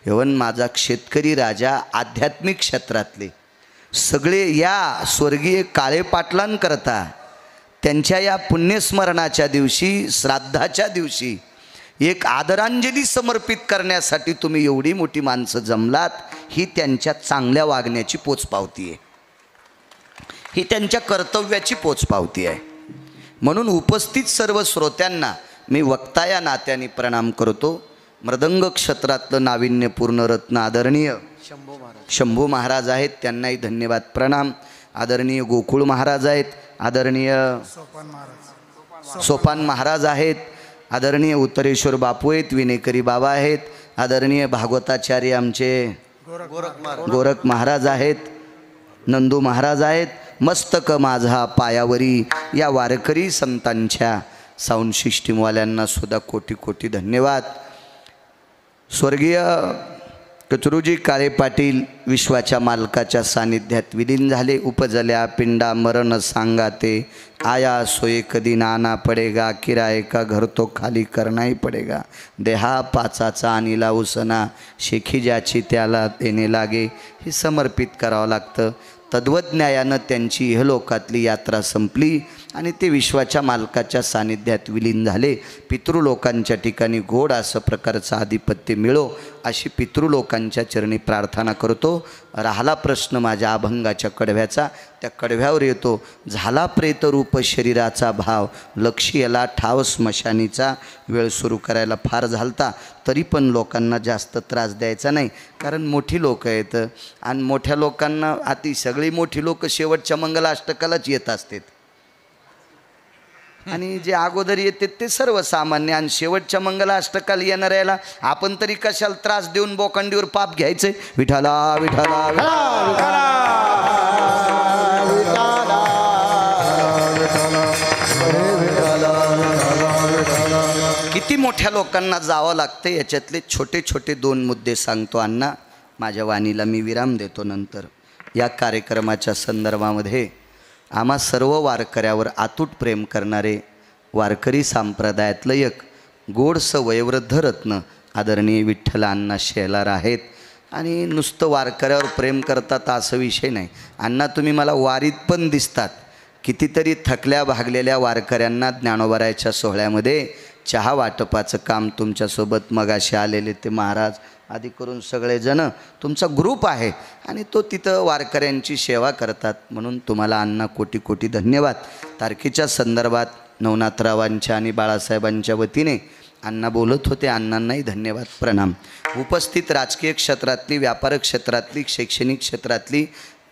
एवन माझा शेतकरी राजा आध्यात्मिक क्षेत्रातले सगळे या स्वर्गीय काळे पाटलांकरता त्यांच्या या पुण्यस्मरणाच्या दिवशी, श्राद्धाच्या दिवशी एक आदरांजली समर्पित करण्यासाठी तुम्ही एवढी मोठी माणसं जमलात, ही त्यांच्या चांगल्या वागण्याची पोचपावती आहे, ही त्यांच्या कर्तव्याची पोचपावती आहे। म्हणून उपस्थित सर्व श्रोत्यांना मी वक्ता या नात्याने प्रणाम करतो। मृदंग क्षेत्रातलं नाविन्यपूर्ण रत्न आदरणीय शंभू महाराज आहेत, त्यांनाही धन्यवाद प्रणाम। आदरणीय गोकुळ महाराज आहेत, आदरणीय सोपान महाराज आहेत, आदरणीय उत्तरेश्वर बापू आहेत, विनेकरी बाबा आहेत, आदरणीय भागवताचार्य आमचे गोरख महाराज आहेत, नंदू महाराज आहेत। मस्तक माझा पायावरी या वारकरी संतांच्या साऊंड सिस्टीमवाल्यांना सुद्धा कोटी कोटी धन्यवाद। स्वर्गीय कचरूजी काळे पाटील विश्वाच्या मालकाच्या सानिध्यात विलीन झाले। उपजल्या पिंडा मरण सांगाते, आया सोये कधी नाना पडेगा, किराए का घर तो खाली करनाही पडेगा, देहा पाचाचा अनिला उसना, शेखी ज्याची त्याला देणे लागे, हे समर्पित करावं लागतं। तद्वज्ञायानं त्यांची इहलोकातली यात्रा संपली आणि ते विश्वाच्या मालकाच्या सानिध्यात विलीन झाले। पितृलोकांच्या ठिकाणी गोड असं प्रकारचं आधिपत्य मिळो अशी पितृलोकांच्या चरणी प्रार्थना करतो। राहिला प्रश्न माझ्या अभंगाच्या कडव्याचा, त्या कडव्यावर येतो, झाला प्रेतरूप शरीराचा भाव, लक्ष याला ठाव स्मशानीचा, वेळ सुरू करायला फार झालता, तरी पण लोकांना जास्त त्रास द्यायचा नाही, कारण मोठी लोक आहेत आणि मोठ्या लोकांना आती सगळी मोठी लोक शेवटच्या मंगलाष्टकालाच येत असतात, आणि जे अगोदर येते ते सर्वसामान्य, आणि शेवटच्या मंगलाष्टकाला येणाऱ्याला आपण तरी कशाला त्रास देऊन बोकंडीवर पाप घ्यायचे। विठाला विठाला किती मोठ्या लोकांना जावं लागतं, याच्यातले छोटे छोटे दोन मुद्दे सांगतो अण्णा, माझ्या वाणीला मी विराम देतो नंतर। या कार्यक्रमाच्या संदर्भामध्ये आम्हा सर्व वारकऱ्यावर अतूट प्रेम करणारे वारकरी संप्रदायातलं एक गोडसं वयोवृद्ध रत्न आदरणीय विठ्ठल अण्णा शेलार आहेत, आणि नुसतं वारकऱ्यावर प्रेम करतात असं विषय नाही अण्णा, तुम्ही मला वारीत पण दिसतात कितीतरी थकल्या भागलेल्या वारकऱ्यांना ज्ञानोबारायच्या सोहळ्यामध्ये चहा वाटपाचं काम तुमच्यासोबत मगाशी आलेले ते महाराज आदी करून सगळेजण तुमचा ग्रुप आहे आणि तो तिथं वारकऱ्यांची सेवा करतात. म्हणून तुम्हाला अण्णा कोटी कोटी धन्यवाद. तारखेच्या संदर्भात नवनाथरावांच्या आणि बाळासाहेबांच्या वतीने अण्णा बोलत होते. अण्णांनाही धन्यवाद प्रणाम. उपस्थित राजकीय क्षेत्रातली, व्यापार क्षेत्रातली, शैक्षणिक क्षेत्रातली,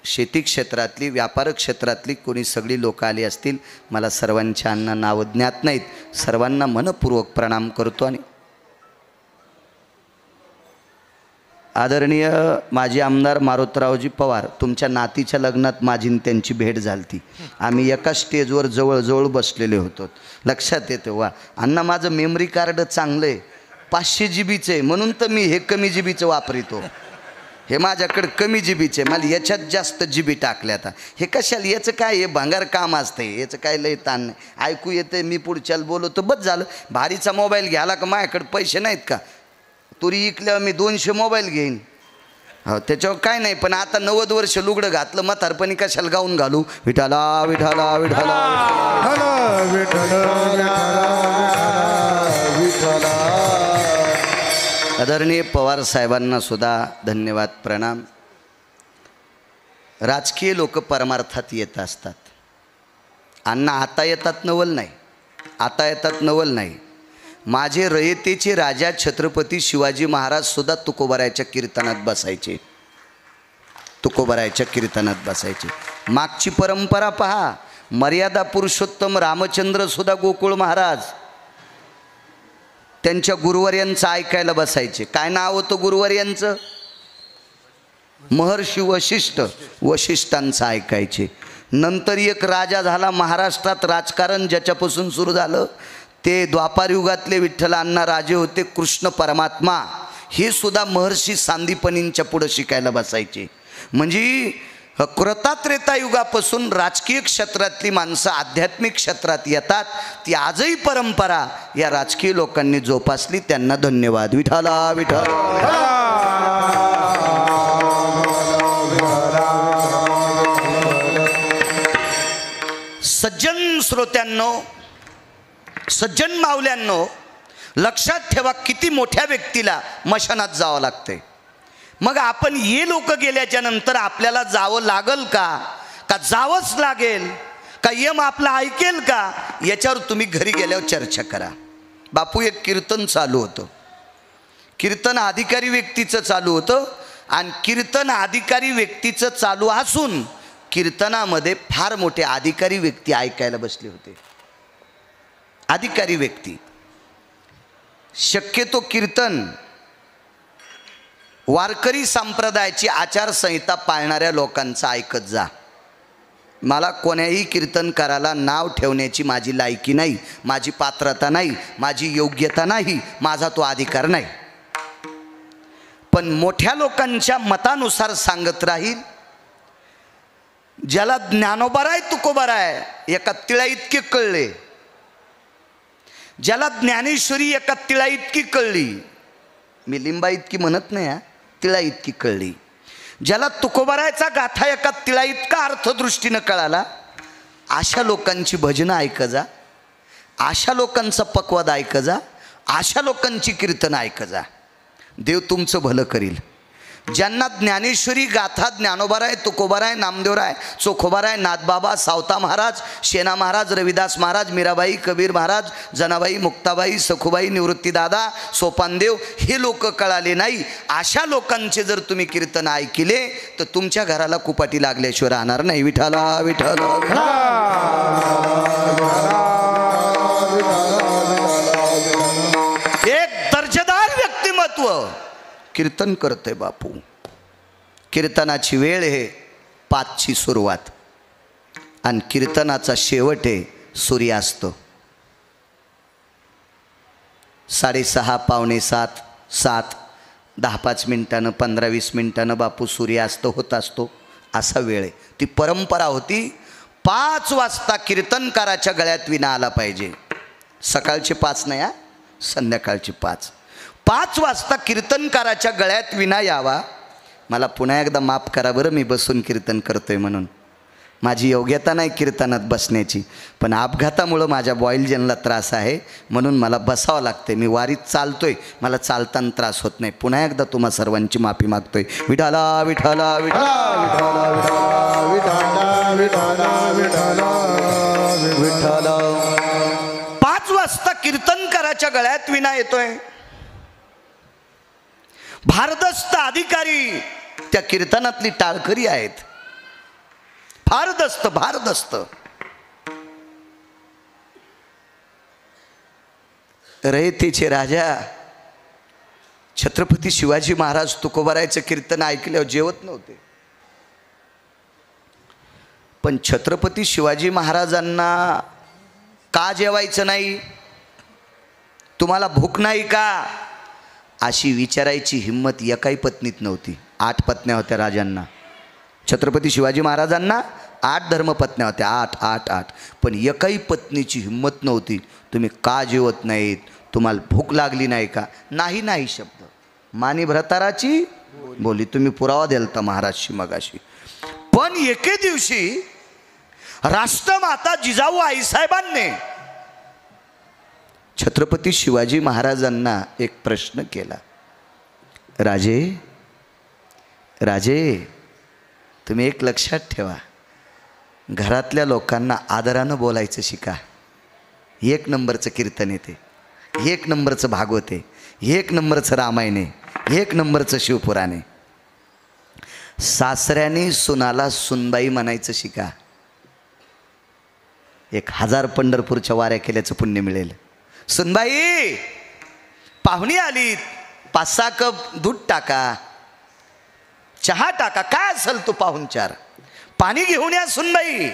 शेती क्षेत्रातली, व्यापार क्षेत्रातली कोणी सगळी लोक आली असतील. मला सर्वांच्या अण्णा नावं ज्ञात नाहीत. सर्वांना मनपूर्वक प्रणाम करतो. आणि आदरणीय माजी आमदार मारुतरावजी पवार, तुमच्या नातीच्या लग्नात माझी आणि त्यांची भेट झाली ती. आम्ही एका स्टेजवर जवळजवळ बसलेले होतो. लक्षात येते वा अण्णा माझं मेमरी कार्ड चांगलं आहे, 500 GB आहे, म्हणून तर मी हे कमी GB वापरितो. हे माझ्याकडे कमी GB मला याच्यात जास्त GB टाकले. आता हे कशाला, याचं काय हे भंगार काम असतंय, याचं काय लय ताण नाही. ऐकू येते, मी पुढच्याला बोलवतो, बस झालं. भारीचा मोबाईल घ्यायला का माझ्याकडे पैसे नाहीत का? तुरी इकल्यावर मी 200 मोबाईल घेईन. हो त्याच्यावर काय नाही. पण आता 90 वर्ष लुगडं घातलं, म्हातारपणी कशाला गाऊन घालू. विठाला विठाला विठाला आदरणीय पवार साहेबांना सुद्धा धन्यवाद प्रणाम. राजकीय लोक परमार्थात येत असतात. अण्णा आता येतात नवल नाही, आता येतात नवल नाही. माझे रयतेचे राजा छत्रपती शिवाजी महाराज सुद्धा तुकोबारायच्या कीर्तनात बसायचे. तुकोबारायच्या कीर्तनात बसायचे. मागची परंपरा पहा. मर्यादा पुरुषोत्तम रामचंद्र सुद्धा गोकुळ महाराज त्यांच्या गुरुवर्यांचं ऐकायला बसायचे. काय नाव होतं गुरुवर्यांचं? महर्षी वशिष्ठ. वशिष्ठांचं ऐकायचे. नंतर एक राजा झाला महाराष्ट्रात राजकारण ज्याच्यापासून सुरू झालं ते द्वापार युगातले विठ्ठल अण्णा राजे होते. कृष्ण परमात्मा हे सुद्धा महर्षी सांदीपनींच्या पुढं शिकायला बसायचे. म्हणजे कृतात्रेता युगापासून राजकीय क्षेत्रातली माणसं आध्यात्मिक क्षेत्रात येतात. ती आजही परंपरा या राजकीय लोकांनी जोपासली. त्यांना धन्यवाद. विठाला विठ्ठल. सज्जन श्रोत्यांनो, सज्जन मावल्यांनो, लक्षात ठेवा किती मोठ्या व्यक्तीला मशानात जावं लागते. मग आपण हे लोक गेल्याच्या नंतर आपल्याला जावं लागल का जावंच लागेल का यम आपला ऐकेल का, याच्यावर तुम्ही घरी गेल्यावर चर्चा करा. बापू एक कीर्तन चालू होतं. कीर्तन अधिकारी व्यक्तीचं चालू होतं आणि कीर्तन अधिकारी व्यक्तीचं चालू असून कीर्तनामध्ये फार मोठे अधिकारी व्यक्ती ऐकायला बसले होते. अधिकारी व्यक्ती. शक्यतो कीर्तन वारकरी संप्रदायाची आचारसंहिता पाळणाऱ्या लोकांचं ऐकत जा. मला कोण्याही कीर्तनकाराला नाव ठेवण्याची माझी लायकी नाही, माझी पात्रता नाही, माझी योग्यता नाही, माझा तो अधिकार नाही. पण मोठ्या लोकांच्या मतानुसार सांगत राहील. ज्याला ज्ञानोबाराय तुकोबाराय एका तिळा इतके कळले, ज्याला ज्ञानेश्वरी एका तिळा इतकी कळली, मी लिंबा इतकी म्हणत नाही हा, तिळा इतकी कळली. ज्याला तुकोबारायचा गाथा एका तिळा इतका अर्थदृष्टीनं कळाला, अशा लोकांची भजनं ऐक जा, अशा लोकांचा पक्वाद ऐक जा, अशा लोकांची कीर्तन ऐक जा. देव तुमचं भलं करील. ज्यांना ज्ञानेश्वरी गाथा ज्ञानोबाराय तुकोबाराय नामदेवराय चोखोबाराय नाथबाबा सावता महाराज शेना महाराज रविदास महाराज मीराबाई कबीर महाराज जनाबाई मुक्ताबाई सखुबाई निवृत्तीदादा सोपानदेव हे लोक कळाले नाही, अशा लोकांचे जर तुम्ही कीर्तन ऐकले तर तुमच्या घराला कुपाटी लागल्याशिवाय राहणार नाही. विठाला विठाला. एक दर्जेदार व्यक्तिमत्व कीर्तन करते बापू. कीर्तनाची वेळ आहे 5ची सुरुवात आणि कीर्तनाचा शेवट आहे सूर्यास्त. 6:30 7:15 7 10-5 मिनिटानं 15-20 मिनिटानं बापू सूर्यास्त होत असतो. असा वेळ आहे. ती परंपरा होती. 5 वाजता कीर्तनकाराच्या गळ्यात विना आला पाहिजे. सकाळचे 5 नाही हा, संध्याकाळचे 5. 5 वाजता कीर्तनकाराच्या गळ्यात विना यावा. मला पुन्हा एकदा माफ करा बरं, मी बसून कीर्तन करतोय म्हणून. माझी योग्यता नाही कीर्तनात बसण्याची, पण अपघातामुळं माझ्या बॉयलजनला त्रास आहे, म्हणून मला बसावं लागते. मी वारीत चालतोय, मला चालताना त्रास होत नाही. पुन्हा एकदा तुम्हा सर्वांची माफी मागतोय. विठाला विठाला विठाला विठाला. 5 वाजता कीर्तनकाराच्या गळ्यात विणा येतोय. भारदस्त अधिकारी त्या कीर्तनातली टाळकरी आहेत. भारदस्त भारदस्त. रयतेचे राजा छत्रपती शिवाजी महाराज तुकोबारायचं कीर्तन ऐकल्यावर जेवत नव्हते. पण छत्रपती शिवाजी महाराजांना का जेवायचं नाही, तुम्हाला भूक नाही का, अशी विचारायची हिंमत एकाही पत्नीत नव्हती. 8 पत्न्या होत्या राजांना. छत्रपती शिवाजी महाराजांना 8 धर्मपत्न्या होत्या. 8. पण एकाही पत्नीची हिंमत नव्हती, तुम्ही का जेवत नाहीत, तुम्हाला भूक लागली नाही का. नाही शब्द. मानी भ्रताराची बोली. तुम्ही पुरावा द्यालता महाराजशी मगाशी. पण एके दिवशी राष्ट्रमाता जिजाऊ आईसाहेबांनी छत्रपती शिवाजी महाराजांना एक प्रश्न केला. राजे तुम्ही एक लक्षात ठेवा, घरातल्या लोकांना आदरानं बोलायचं शिका. 1 नंबरचं कीर्तन येते, 1 नंबरचं भागवत आहे, 1 नंबरचं रामायण आहे, 1 नंबरचं शिवपुराण आहे. सासऱ्याने सुनाला सुनबाई म्हणायचं शिका. 1000 पंढरपूरच्या वाऱ्या केल्याचं पुण्य मिळेल. सुनबाई पाहुणी आलीत, 5-6 कप दूध टाका, चहा टाका, काय असेल तो पाहुणचार, पाणी घेऊन या सुनबाई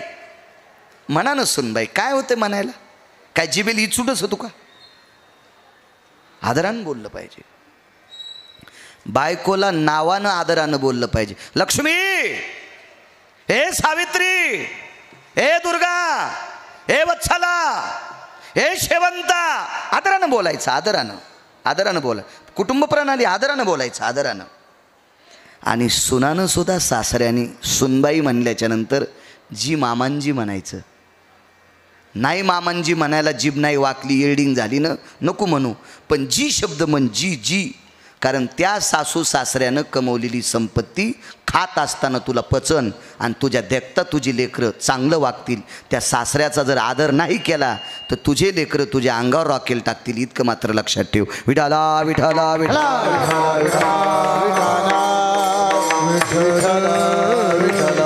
म्हणा ना. सुनबाई काय होते म्हणायला, काय जिबेल इचूटच होतो का. आदरानं बोललं पाहिजे. बायकोला नावानं आदरानं बोललं पाहिजे. लक्ष्मी, हे सावित्री, हे दुर्गा, हे वत्सला, हे शेवंता. आदरानं बोलायचं. आदरानं बोला. कुटुंब प्रणाली आदरानं बोलायचं. आदरानं. आणि सुनानं सुद्धा सासऱ्याने सुनबाई म्हणल्याच्या नंतर जी मामांजी म्हणायचं नाही. मामांजी म्हणायला जीभ नाही वाकली, एडिंग झाली ना, नको म्हणू. पण जी शब्द म्हण, जी. कारण त्या सासू सासऱ्यानं कमवलेली संपत्ती खात असताना तुला पचन, आणि तुझ्या देखता तुझी लेकरं चांगलं वागतील. त्या सासऱ्याचा जर आदर नाही केला तर तुझे लेकरं तुझ्या अंगावर रॉकेल टाकतील. इतकं मात्र लक्षात ठेव. विठाला विठाला विठाला.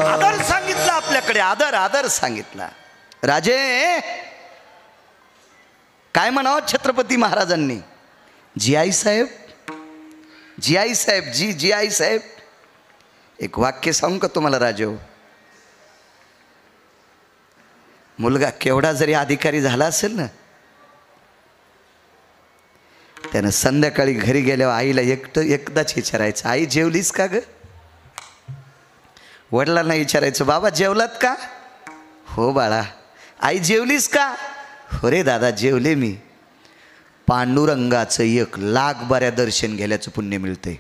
आदर सांगितला आपल्याकडे. आदर सांगितला. राजे काय म्हणावं छत्रपती महाराजांनी. जी आई साहेब, एक वाक्य सांगू का तुम्हाला राजे. मुलगा केवढा जरी अधिकारी झाला असेल ना, त्यानं संध्याकाळी घरी गेल्यावर आईला एकदाच विचारायचं, आई जेवलीस का ग. वडिलांना विचारायचं, बाबा जेवलात का. हो बाळा. आई जेवलीस का. हो रे दादा जेवले मी. पांडुरंगाचं 1,00,000 बाऱ्या दर्शन घेतल्याचं पुण्य मिळते.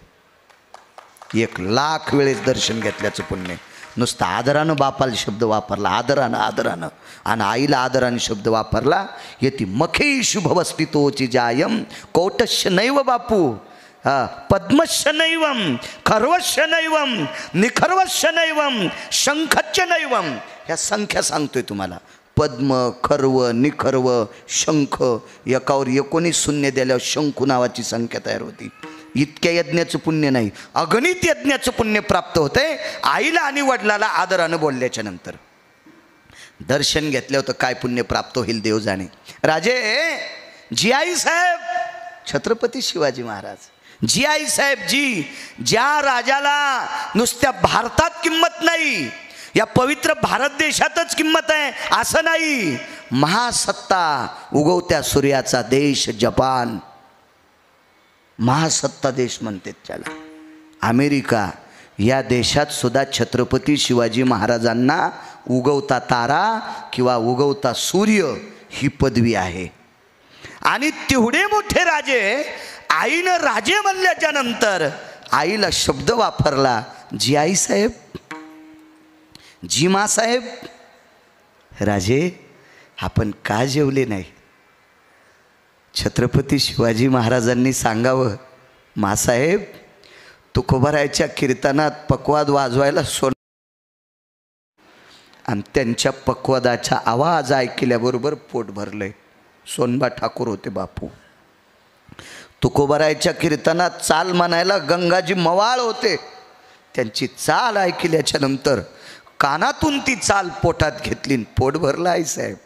1,00,000 वेळेस दर्शन घेतल्याचं पुण्य. नुसतं आदरानं बापाला शब्द वापरला, आदरानं, आणि आईला आदरानं शब्द वापरला. येती मखे शुभवस्थितोची जायम कौटश्य नैव बापू, पद्मश्य नैवम, खर्वश्य नैवम, निखर्वश्य नैवम, शंखच्य नैवम. ह्या संख्या सांगतोय तुम्हाला. पद्म, खर्व, निखर्व, शंख, एकावर 19 शून्य दिल्यावर शंखू नावाची संख्या तयार होती. इतक्या यज्ञाचं पुण्य नाही, अगणित यज्ञाचं पुण्य प्राप्त होतंय आईला आणि वडिलाला आदरानं बोलल्याच्या नंतर. दर्शन घेतल्यावर तर काय पुण्य प्राप्त होईल देव जाणे. राजे जी आई साहेब छत्रपती शिवाजी महाराज, जी आई साहेब जी, ज्या राजाला नुसत्या भारतात किंमत नाही, या पवित्र भारत देशातच किंमत आहे असं नाही. महासत्ता, उगवत्या सूर्याचा देश जपान, महासत्ता देश म्हणतात त्याला. अमेरिका, या देशात सुद्धा छत्रपती शिवाजी महाराजांना उगवता तारा किंवा उगवता सूर्य ही पदवी आहे. आणि तेवढे मोठे राजे, आईनं राजे म्हणल्याच्या नंतर आईला शब्द वापरला, जी आई साहेब. जी मासाहेब, राजे आपण का जेवले नाही? छत्रपती शिवाजी महाराजांनी सांगावं, मासाहेब तुकोबारायच्या कीर्तनात पकवाद वाजवायला आणि त्यांच्या पकवादाचा आवाज ऐकल्याबरोबर पोट भरलंय. सोनबा ठाकूर होते बापू. तुकोबारायच्या कीर्तनात चाल म्हणायला गंगाजी मवाळ होते. त्यांची चाल ऐकल्याच्या नंतर कानातून ती चाल पोटात घेतली, पोट भरलं आहे साहेब.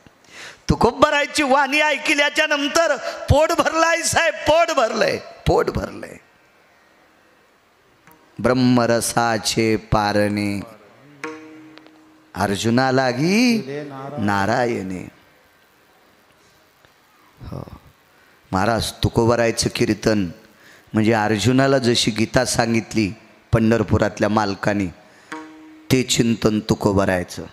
तुकोबारायची वाणी ऐकल्याच्या नंतर पोट भरलं आहे साहेब, पोट भरलंय, पोट भरलंय. ब्रह्मरसाचे पारणे अर्जुना लागी नारायणे. हो महाराज, तुकोबारायचं कीर्तन म्हणजे अर्जुनाला जशी गीता सांगितली पंढरपुरातल्या मालकाने, ते चिंतन तुकोबारायचं.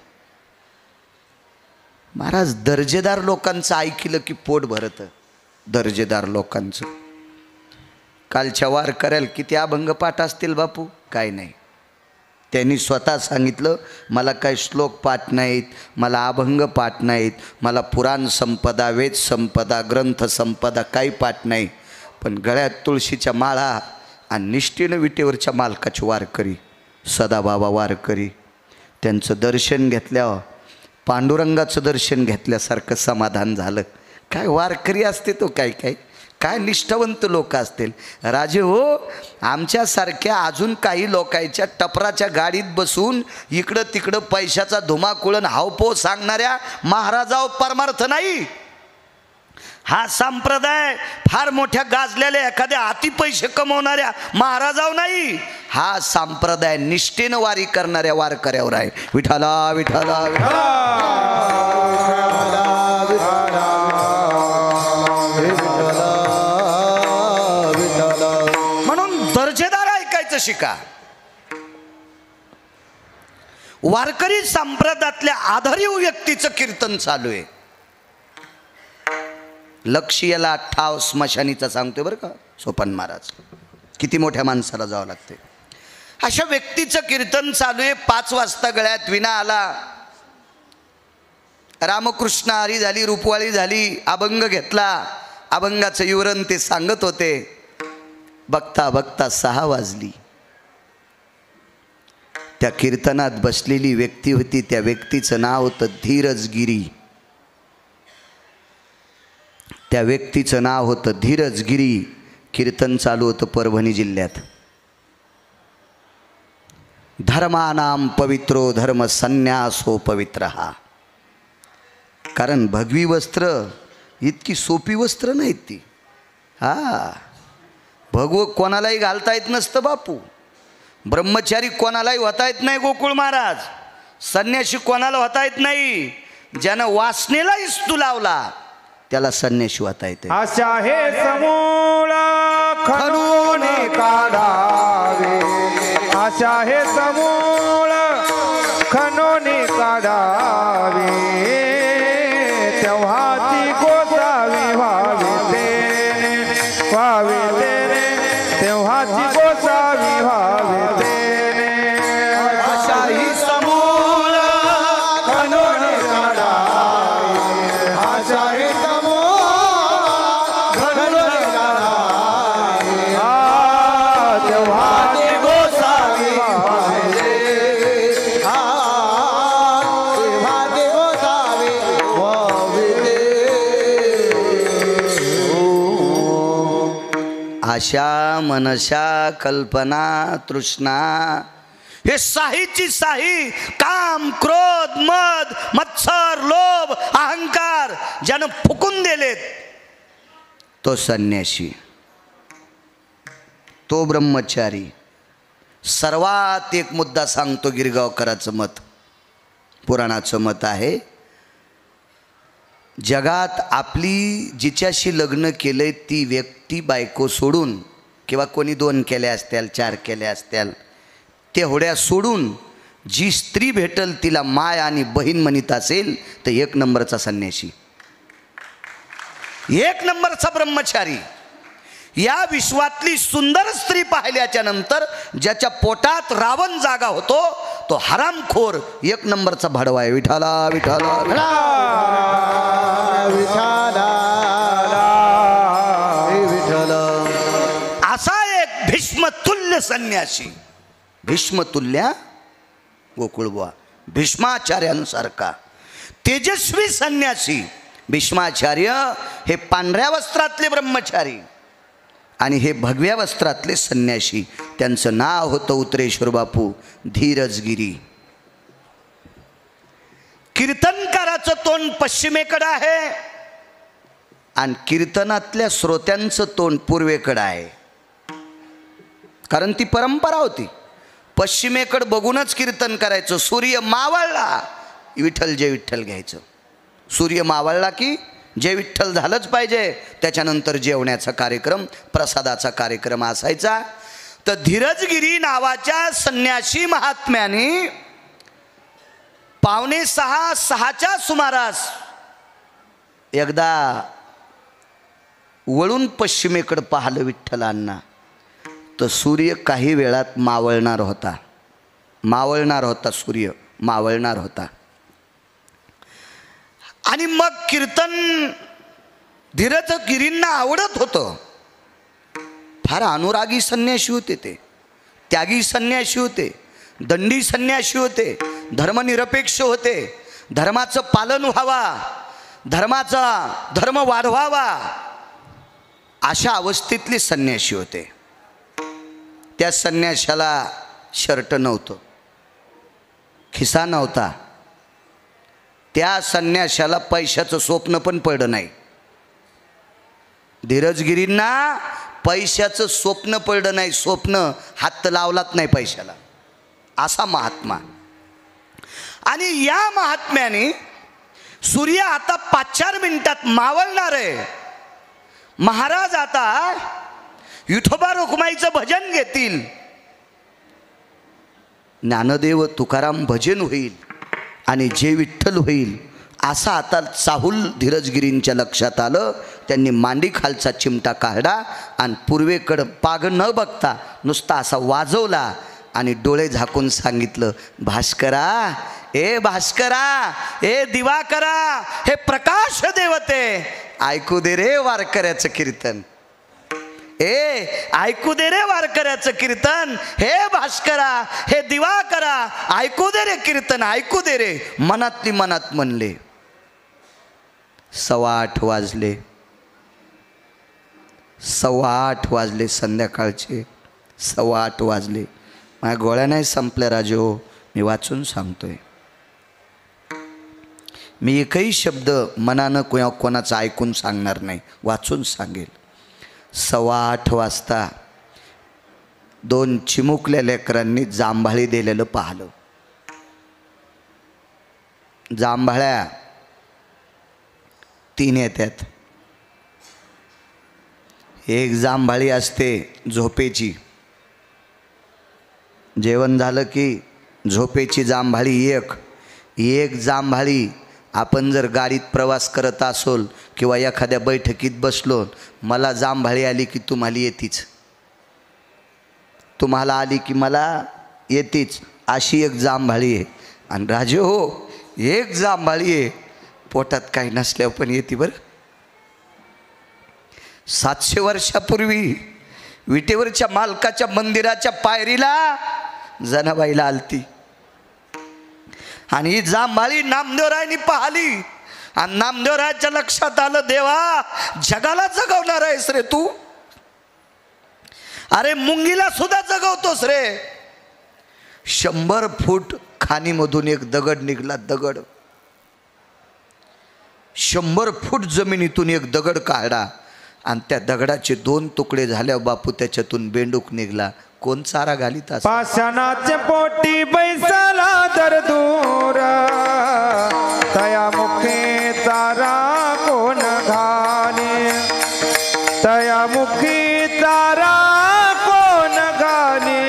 महाराज दर्जेदार लोकांचं ऐकलं की पोट भरतं. दर्जेदार लोकांचं. कालच्या वारकऱ्याला किती अभंग पाठ असतील बापू? काय नाही. त्यांनी स्वतः सांगितलं, मला काही श्लोक पाठ नाहीत, मला अभंग पाठ नाहीत, मला पुराण संपदा, वेद संपदा, ग्रंथ संपदा काही पाठ नाही, पण गळ्यात तुळशीच्या माळा आणि निष्ठेनं विटेवरच्या मालकाचे वारकरी, सदाबाबा वारकरी, त्यांचं दर्शन घेतल्यावर पांडुरंगाचं दर्शन घेतल्यासारखं समाधान झालं. काय वारकरी असते तो, काय निष्ठावंत लोक असतील. राजे हो, आमच्यासारख्या अजून काही लोकांच्या टपराच्या गाडीत बसून इकडं तिकडं पैशाचा धुमाकूळन हावपो सांगणाऱ्या महाराजाव परमार्थ नाही. हा संप्रदाय फार मोठ्या गाजलेल्या एखाद्या हाती पैसे कमवणाऱ्या महाराजाव नाही. हा संप्रदाय निष्ठेनं वारी करणाऱ्या वारकऱ्यावर आहे. विठाला विठाला म्हणून दर्जेदार ऐकायचं शिका. वारकरी संप्रदायातल्या आधारीव व्यक्तीचं कीर्तन चालू आहे. लक्ष्याला ठाव स्मशानीचा सांगतोय बरं का सोपान महाराज. किती मोठ्या माणसाला जावं लागते. अशा व्यक्तीचं कीर्तन चालू आहे. 5 वाजता गळ्यात विना आला, रामकृष्ण हरी झाली, रूपवाळी झाली, अभंग घेतला. अभंगाचं विवरण ते सांगत होते. बघता बघता 6 वाजली. त्या कीर्तनात बसलेली व्यक्ती होती, त्या व्यक्तीचं नाव होतं धीरजगिरी. त्या व्यक्तीचं नाव होतं धीरजगिरी. कीर्तन चालू होतं परभणी जिल्ह्यात. धर्मानाम पवित्रो धर्म संन्यासो पवित्र. कारण भगवी वस्त्र इतकी सोपी वस्त्र नाहीत ती. भगवं कोणालाही घालता येत नसतं बापू. ब्रह्मचारी कोणालाही होता येत नाही गोकुळ महाराज. संन्याशी कोणाला होता येत नाही. ज्यानं वासनेला इस्तू लावला त्याला संन्याशी होता येते. आशा हे समूळ खणून काढावे, आशा हे समूळ खणून काढावे, तेव्हा ती गोसावी व्हावे तेने, व्हावे तेने, तेव्हा ती गोसावी व्हावे तेने. आशा ही समूळ खणून काढावे, आशा ही आशा मनशा कल्पना तृष्णा हे साहीची साही, काम क्रोध मद मत्सर लोभ अहंकार ज्यानं फुकून दिलेत तो संन्याशी, तो ब्रह्मचारी. सर्वात एक मुद्दा सांगतो गिरगावकराचं मत, पुराणाचं मत आहे. जगात आपली जिच्याशी लग्न केलंय ती व्यक्ती बायको सोडून, किंवा कोणी 2 केल्या असत्याल 4 केल्या असत्याल, तेवढ्या सोडून जी स्त्री भेटल तिला माय आणि बहीण म्हणत असेल तर 1 नंबरचा संन्याशी, 1 नंबरचा ब्रह्मचारी. या विश्वातली सुंदर स्त्री पाहिल्याच्या नंतर ज्याच्या पोटात रावण जागा होतो तो हरामखोर एक नंबरचा भाडवा आहे. विठाला विठाला असा एक भीष्मतुल्य संन्यासी, भीष्मतुल्य गोकुळबुवा, भीष्माचार्यांसारखा तेजस्वी संन्यासी. भीष्माचार्य हे पांढऱ्या वस्त्रातले ब्रह्मचारी आणि हे भगव्या वस्त्रातले संन्यासी. त्यांचं नाव होतं उत्तरेश्वर बापू धीरजगिरी. कीर्तनकाराचं तोंड पश्चिमेकडं आहे आणि कीर्तनातल्या श्रोत्यांचं तोंड पूर्वेकडं आहे. कारण ती परंपरा होती, पश्चिमेकडं बघूनच कीर्तन करायचं. सूर्य मावळला विठ्ठल जय विठ्ठल घ्यायचं. सूर्य मावळला की जय विठ्ठल झालंच पाहिजे. त्याच्यानंतर जेवण्याचा कार्यक्रम, प्रसादाचा कार्यक्रम असायचा. तर धीरजगिरी नावाच्या संन्यासी महात्म्याने 5:45-6च्या सुमारास एकदा वळून पश्चिमेकडे पाहिलं विठ्ठलांना. तर सूर्य काही वेळात मावळणार होता, मावळणार होता, सूर्य मावळणार होता. आणि मग कीर्तन धीरजगिरींना आवडत होतं. फार अनुरागी संन्यासी होते ते, त्यागी संन्यासी होते, दंडी संन्यासी होते, धर्मनिरपेक्ष होते. धर्माचं पालन व्हावा, धर्माचा धर्म वाढवावा अशा अवस्थेतले संन्यासी होते. त्या संन्याशाला शर्ट नव्हतं, खिसा नव्हता. त्या संन्याशाला पैशाचं स्वप्न पण पडलं नाही. धीरजगिरींना पैशाचं स्वप्न पडलं नाही. स्वप्न हात लावलाच नाही पैशाला, असा महात्मा. आणि या महात्म्याने सूर्य आता 5-4 मिनिटात मावळणार आहे. महाराज आता विठोबा रुक्माईचं भजन घेतील. ज्ञानदेव तुकाराम भजन होईल आणि जे विठ्ठल होईल असा आता चाहूल धीरजगिरींच्या लक्षात आलं. त्यांनी मांडी खालचा चिमटा काढला आणि पूर्वेकडं पाग न बघता नुसता असा वाजवला आणि डोळे झाकून सांगितलं, भास्करा, ए भास्करा, ए दिवाकरा, हे प्रकाश देवते, ऐकू दे रे वारकऱ्याचं कीर्तन. ए ऐकू दे रे वारकऱ्याचं कीर्तन. हे भास्करा, हे दिवाकरा, ऐकू दे रे कीर्तन, ऐकू दे रे. मनातली मनात म्हणले. 8:15 वाजले, 8:15 वाजले संध्याकाळचे. 8:15 वाजले. माझ्या गोळ्या नाही संपल्या राजो, मी वाचून सांगतोय. मी एकही शब्द मनानं किंवा कोणाचं ऐकून सांगणार नाही, वाचून सांगेल. 8:15 वाजता 2 चिमुकल्या लेकरांनी जांभाळी दिलेलं पाहिलं. जांभाळ्या 3 येतात. एक जांभाळी असते झोपेची. जेवण झालं की झोपेची जांभाळी एक जांभाळी. आपण जर गाडीत प्रवास करत असोल किंवा एखाद्या बैठकीत बसलो, मला जांभाळी आली की तुम्हाला येतीच, तुम्हाला आली की मला येतीच, अशी एक जांभाळी आहे. आणि राजे हो, एक जांभाळी आहे पोटात काही नसल्यावर पण येते बरं. 700 वर्षापूर्वी विटेवरच्या मालकाच्या मंदिराच्या पायरीला जनाबाईला आलती आणि ही जांभाळी नामदेवरायांनी पाहिली. आणि नामदेवरायाच्या लक्षात आलं, देवा, जगाला जगवणार आहेस रे तू. अरे मुंगीला सुद्धा जगवतोस रे. 100 फूट खाणीमधून एक दगड निघला. दगड 100 फूट जमिनीतून एक दगड काढला आणि त्या दगडाचे 2 तुकडे झाल्या. बापू त्याच्यातून बेंडूक निघला. कोण चारा घालीत असं? पाषाणाच्या पोटी बैसाला दर दूर, तया मुखे चारा कोण घाले, तया मुखी चारा कोण घाले,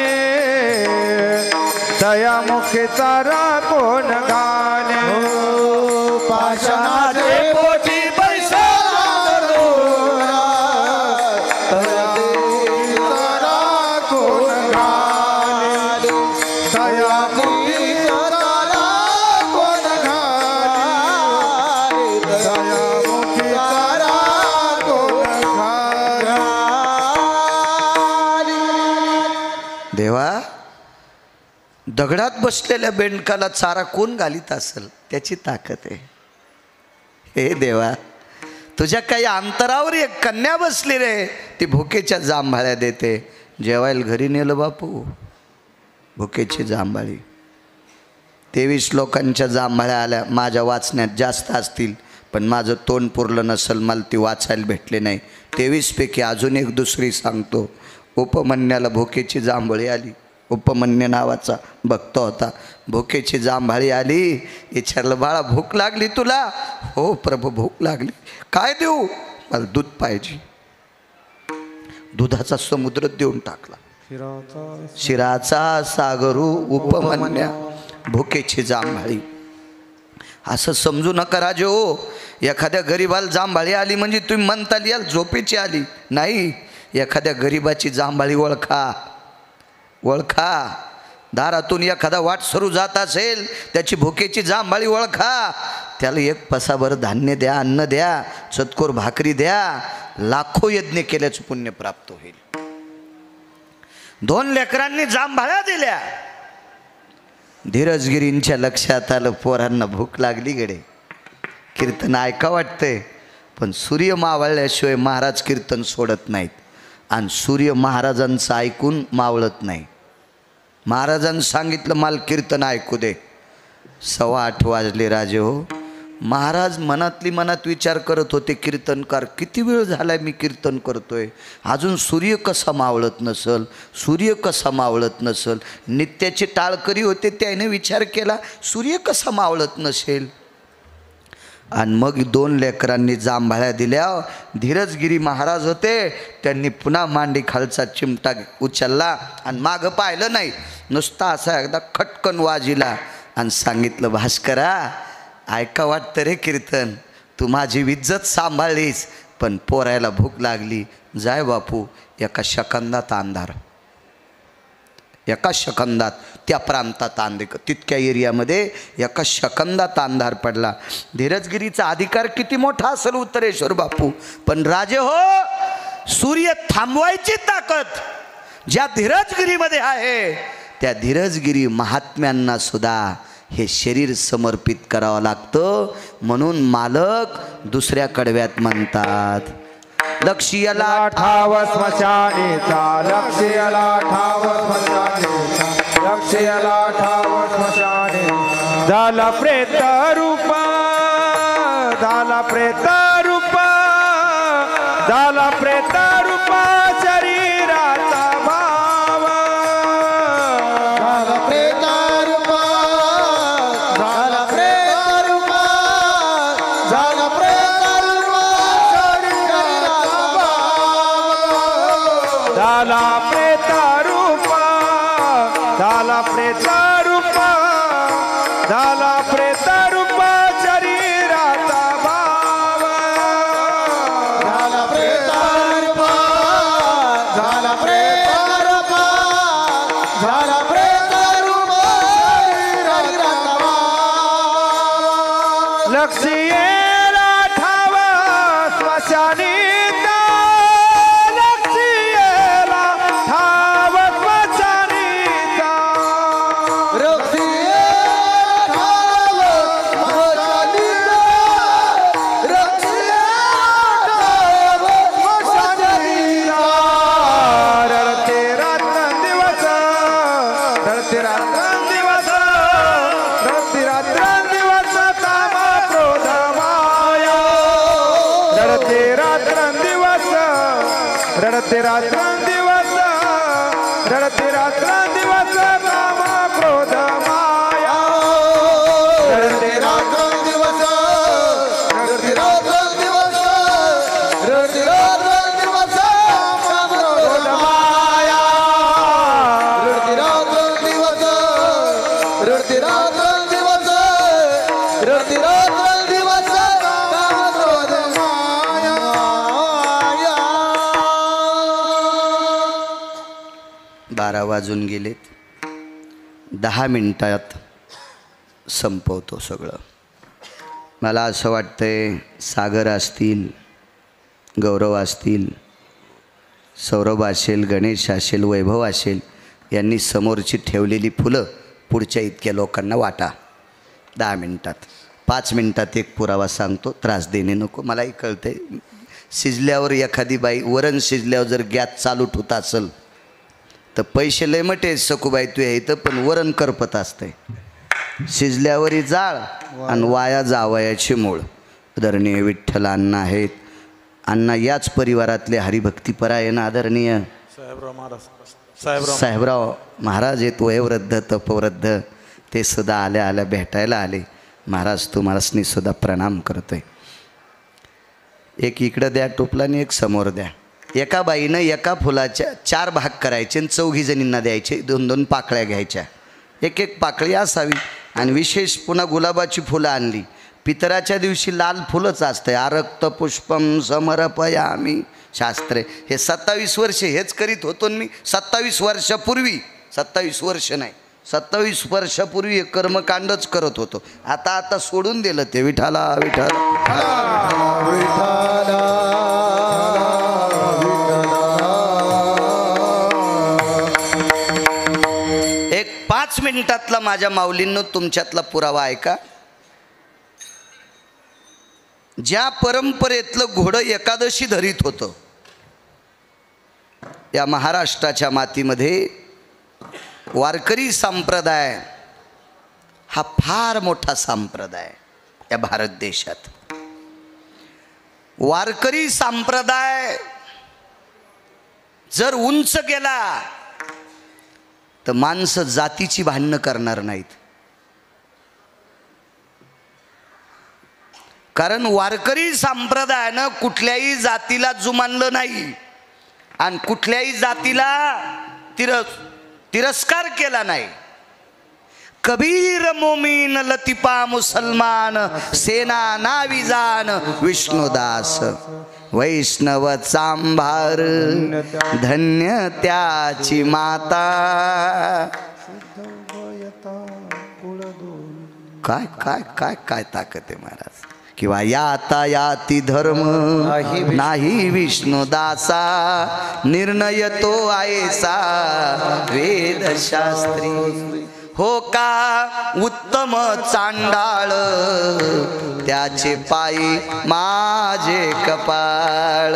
तया मुखे चारा कोण घाले. पाषाणाचे पोटी बैसाला दूर, तया मुखी चारा कोण घाले, तया मुखी दगडात बसलेल्या बेंडकाला चारा कोण घालीत असेल त्याची ताकद आहे. हे देवा, तुझ्या काही अंतरावर एक कन्या बसली रे, ती भुकेच्या जांभाळ्या देते. जेवायला घरी नेलं बापू, भुकेची जांभाळी. 23 लोकांच्या जांभाळ्या आल्या. माझ्या वाचण्यात जास्त असतील, पण माझं तोंड पुरलं नसेल, मला ती वाचायला भेटली नाही. 23 पैकी अजून एक दुसरी सांगतो. उपमन्याला भुकेची जांभळी आली. उपमन्य नावाचा भक्त होता. भुकेची जांभाळी आली. विचारलं, बाळा भूक लागली तुला? हो प्रभू भूक लागली. काय देऊ? मला दूध पाहिजे. दुधाचा समुद्र देऊन टाकला. शिराचा सागरू उपमन्या, भुकेची जांभाळी. असं समजू नका राजे हो, एखाद्या गरीबाला जांभाळी आली म्हणजे तुम्ही म्हणताल याल झोपेची आली. नाही, एखाद्या गरीबाची जांभाळी ओळखा. ओळखा. दारातून एखादा वाट सरू जात असेल, त्याची भुकेची जांभाळी ओळखा. त्याला एक पसाभर धान्य द्या, अन्न द्या, चतकोर भाकरी द्या. लाखो यज्ञ केल्याचं पुण्य प्राप्त होईल. 2 लेकरांनी जांभाळ्या दिल्या. धीरजगिरींच्या लक्षात आलं, पोरांना भूक लागली गडे. कीर्तन ऐका वाटतंय, पण सूर्य मावळल्याशिवाय महाराज कीर्तन सोडत नाहीत. आणि सूर्य महाराजांचं ऐकून मावळत नाही. महाराजांनी सांगितलं मला कीर्तन ऐकू दे. 8:15 वाजले राजे हो. महाराज मनातली मनात विचार करत होते, कीर्तनकार किती वेळ झालाय मी कीर्तन करतोय, अजून सूर्य कसा मावळत नसल, सूर्य कसा मावळत नसल. नित्याचे टाळकरी होते, त्याने विचार केला सूर्य कसा मावळत नसेल. आणि मग 2 लेकरांनी जांभाळ्या दिल्या. धीरजगिरी महाराज होते, त्यांनी पुन्हा मांडी खालचा चिमटा उचलला आणि मागं पाहिलं नाही. नुसता असा एकदा खटकन वाजिला आणि सांगितलं, भास्करा ऐका वाटतं रे कीर्तन, तू माझी इज्जत सांभाळलीस, पण पोरायला भूक लागली. जाय बापू. एका शकंदात अंधार, एका शकंदात त्या प्रांतात तितक्या एरियामध्ये एका शकंदात अंधार पडला. धीरजगिरीचा अधिकार किती मोठा असेल उत्तरेश्वर बापू, पण राजे हो, सूर्य थांबवायची ताकद ज्या धीरजगिरीमध्ये आहे, त्या धीरजगिरी महात्म्यांना सुद्धा हे शरीर समर्पित करावं लागतं. म्हणून मालक दुसऱ्या कडव्यात म्हणतात, लक्ष्याला ठाव स्मशानेचा, लक्ष्याला ठाव स्मशानेचा, लक्ष्याला ठाव स्मशाने. झाला प्रेत रूपा, झाला प्रेत रूपा, झाला प्रेत रूपा, शरीराचा भाव. झाला प्रेत रूपा, झाला प्रेत रूपा, झाला प्रेत रूपा, शरीराचा भाव. झाला प्रेत रूपा, झाला प्रेत रूपा, झाला प्रेत रूपा, शरीराचा भाव. झाला प्रेत रूपा, झाला प्रेत रूपा, झाला प्रेत रूपा, शरीराचा भाव. लक्ष्येला ठाव स्मशानीचा, लक्ष्येला ठाव स्मशानीचा. रक्षिये ठाव स्मशानीचा, रक्षिये ठाव स्मशानीचा. रडते रात्रंदिवस, रडते रात्रंदिवस, रडते रात्रंदिवस, काम क्रोध माया. रडते रात्रंदिवस, रडते रात्रंदिवस, रडते रात्रंदिवस, काम क्रोध माया. रडते रात्रंदिवस, रडते रात्रंदिवस, रडते रात्रंदिवस, काम क्रोध माया. रडते रात्रंदिवस, रडते रात्रंदिवस, रडते रात्रंदिवस, काम क्रोध माया. 12 वाजून गेलेत. 10 मिनिटात संपवतो सगळं. मला असं वाटतंय, सागर असतील, गौरव असतील, सौरभ असेल, गणेश असेल, वैभव असेल, यांनी समोरची ठेवलेली फुलं पुढच्या इतक्या लोकांना वाटा 10 मिनिटात. 5 मिनिटात एक पुरावा सांगतो, त्रास देणे नको. मलाही कळतंय शिजल्यावर एखादी बाई वरण शिजल्यावर जर गॅस चालू ठेवत असेल तर पैसे लय मटे सखूबाई तू इथं, पण वरण करपत असतंय. शिजल्यावरही जाळ आणि वाया जावयाचे मूळ. आदरणीय विठ्ठल अण्णा आहेत. अण्णा याच परिवारातले हरिभक्तीपरायण आदरणीय साहेबराव महाराज आहेत, वयोवृद्ध तपवृद्ध. ते सुद्धा आल्या आल्या भेटायला आले. महाराज तुम्हालासनी सुद्धा प्रणाम करतोय. एक इकडं द्या टोपला आणि एक समोर द्या. एका बाईनं एका फुलाच्या 4 भाग करायचे आणि 4 जणींना द्यायचे. 2-2 पाकळ्या घ्यायच्या. एक एक पाकळी असावी. आणि विशेष पुन्हा गुलाबाची फुलं आणली. पितराच्या दिवशी लाल फुलंच असतं. आरक्त पुष्पम समर्पयामी शास्त्रे. हे 27 वर्ष हेच करीत होतो मी. 27 वर्षापूर्वी, 27 वर्ष नाही, 27 वर्षापूर्वी हे कर्मकांडच करत होतो. आता सोडून दिलं ते. विठाला विठाला एक 5 मिनिटातला माझ्या माऊलींनो तुमच्यातला पुरावा ऐका. ज्या परंपरेतलं घोडं एकादशी धरीत होतं या महाराष्ट्राच्या मातीमध्ये वारकरी संप्रदाय हा फार मोठा संप्रदाय या भारत देशात. वारकरी संप्रदाय जर उंच गेला तर माणसं जातीची भांडणं करणार नाहीत. कारण वारकरी संप्रदायानं कुठल्याही जातीला जुमानलं नाही आणि कुठल्याही जातीला तिरस्कार केला नाही. कबीर मोमीन लतिपा मुसलमान सेना नाविजान विष्णुदास वैष्णव चांभार धन्य त्याची माता. काय काय काय काय ताकद आहे महाराज. किंवा याता याती धर्म नाही विष्णुदासा निर्णय तो ऐसा वेदशास्त्री. हो का उत्तम चांडाळ त्याचे पायी माझे कपाळ.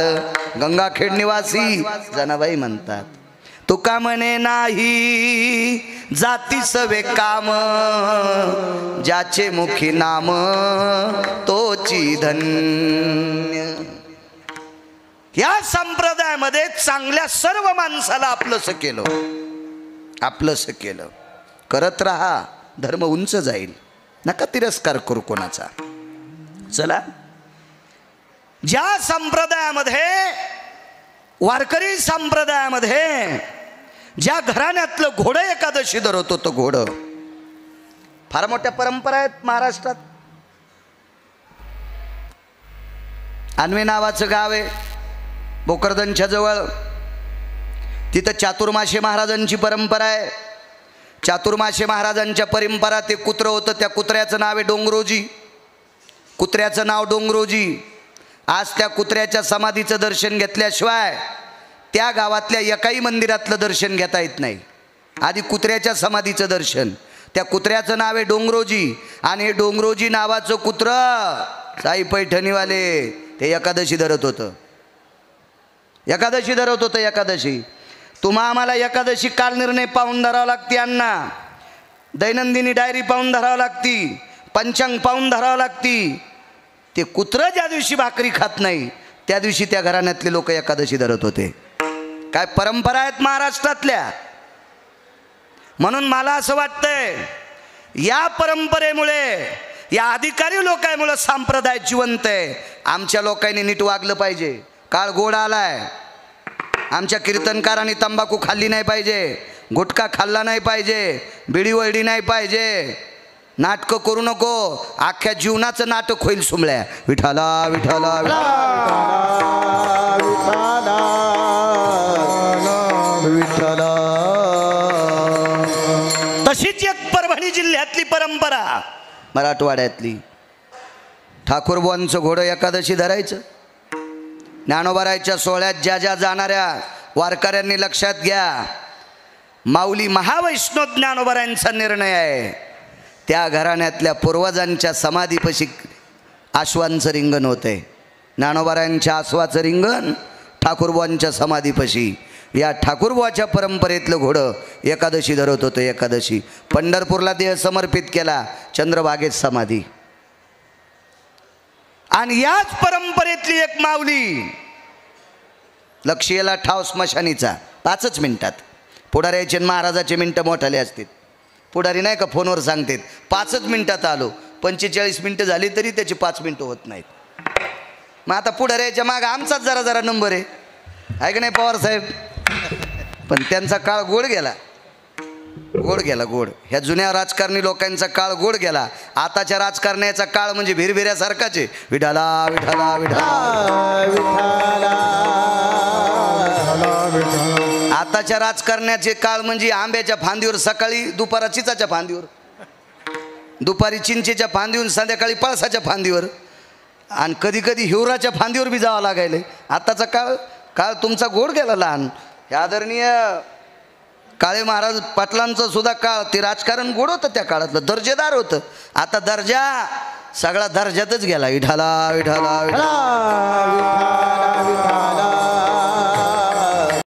गंगाखेड निवासी जनाबाई म्हणतात. तुका म्हणे नाही जाती सवे काम ज्याचे मुखी नाम तोची धन्य. या संप्रदायामध्ये चांगल्या सर्व माणसाला आपलंसं केलं, आपलंसं केलं. करत राहा, धर्म उंच जाईल. नका तिरस्कार करू कोणाचा. चला, ज्या संप्रदायामध्ये वारकरी संप्रदायामध्ये ज्या घराण्यातलं घोडं एकादशी धरत होतं, घोडं फार मोठ्या परंपरा आहेत महाराष्ट्रात. अन्वे नावाचं गाव आहे भोकरदनच्या जवळ. तिथं चातुर्मासे महाराजांची परंपरा आहे. चातुर्मासे महाराजांच्या परंपरा ते कुत्रं होतं. त्या कुत्र्याचं नाव आहे डोंगरोजी. कुत्र्याचं नाव डोंगरोजी. आज त्या कुत्र्याच्या समाधीचं दर्शन घेतल्याशिवाय त्या गावातल्या एकाही मंदिरातलं दर्शन घेता येत नाही. आधी कुत्र्याच्या समाधीचं दर्शन. त्या कुत्र्याचं नाव आहे डोंगरोजी. आणि हे डोंगरोजी नावाचं कुत्रं साई पैठणीवाले ते एकादशी धरत होतं. एकादशी धरत होतं. एकादशी तुम्हा आम्हाला एकादशी काल निर्णय पाहून धरावं लागते. अण्णा दैनंदिनी डायरी पाहून धरावं लागती. पंचांग पाहून धरावं लागती. ते कुत्रं ज्या दिवशी भाकरी खात नाही त्या दिवशी त्या घराण्यातले लोक एकादशी धरत होते. काय परंपरा आहेत महाराष्ट्रातल्या. म्हणून मला असं वाटतंय या परंपरेमुळे, या अधिकारी लोकांमुळे संप्रदाय जिवंत आहे. आमच्या लोकांनी नीट वागलं पाहिजे. काळ गोड आलाय. आमच्या कीर्तनकारांनी तंबाखू खाल्ली नाही पाहिजे, गुटखा खाल्ला नाही पाहिजे, बिडी वळडी नाही पाहिजे. नाटकं करू नको. अख्ख्या जीवनाचं नाटक होईल सुमल्या. विठाला विठाला विठाला. तशीच एक परभणी जिल्ह्यातली परंपरा मराठवाड्यातली. ठाकूरबुवांचं घोडं एकादशी धरायचं. ज्ञानोबारायच्या सोहळ्यात ज्या ज्या जाणाऱ्या वारकऱ्यांनी लक्षात घ्या. माऊली महावैष्णव ज्ञानोबरायांचा निर्णय आहे. त्या घराण्यातल्या पूर्वजांच्या समाधीपाशी आश्वांचं रिंगण होतंय. ज्ञानोबरायांच्या आश्वाचं रिंगण ठाकूरबुवांच्या समाधीपाशी. या ठाकूरबुवाच्या परंपरेतलं घोडं एकादशी धरत होतं. एकादशी पंढरपूरला देह समर्पित केला, चंद्रभागेत समाधी. आणि याच परंपरेतली एक माऊली लक्ष्यला ठाव स्मशानीचा 5 मिनिटात. पुढाऱ्याचे महाराजाचे मिनटं मोठाले असतील. पुढारी नाही का फोनवर सांगतात 5 मिनिटात आलो. 45 मिनटं झाली तरी त्याची 5 मिनटं होत नाहीत. मग आता पुढाऱ्याच्या मागं आमचाच जरा नंबर आहे का नाही पवार साहेब. पण त्यांचा काळ गोड गेला. गोड. ह्या जुन्या राजकारणी लोकांचा काळ गोड गेला. आताच्या राजकारण्याचा काळ म्हणजे भिरभिऱ्यासारखाच आहे. विठाला विठाला विठाला. आताच्या राजकारण्याचे काळ म्हणजे आंब्याच्या फांदीवर सकाळी, दुपारा चिचाच्या फांदीवर, दुपारी चिंचेच्या फांदीवर, संध्याकाळी पळसाच्या फांदीवर, आणि कधी कधी हिवराच्या फांदीवर बी जावं लागायला. आताचा काळ तुमचा गोड गेला. लहान हे आदरणीय काळे महाराज पाटलांचं सुद्धा काळ, ते राजकारण गोड होतं त्या काळातलं, दर्जेदार होतं. आता दर्जा सगळा दर्जातच गेला. विठाला विठाला विठाला.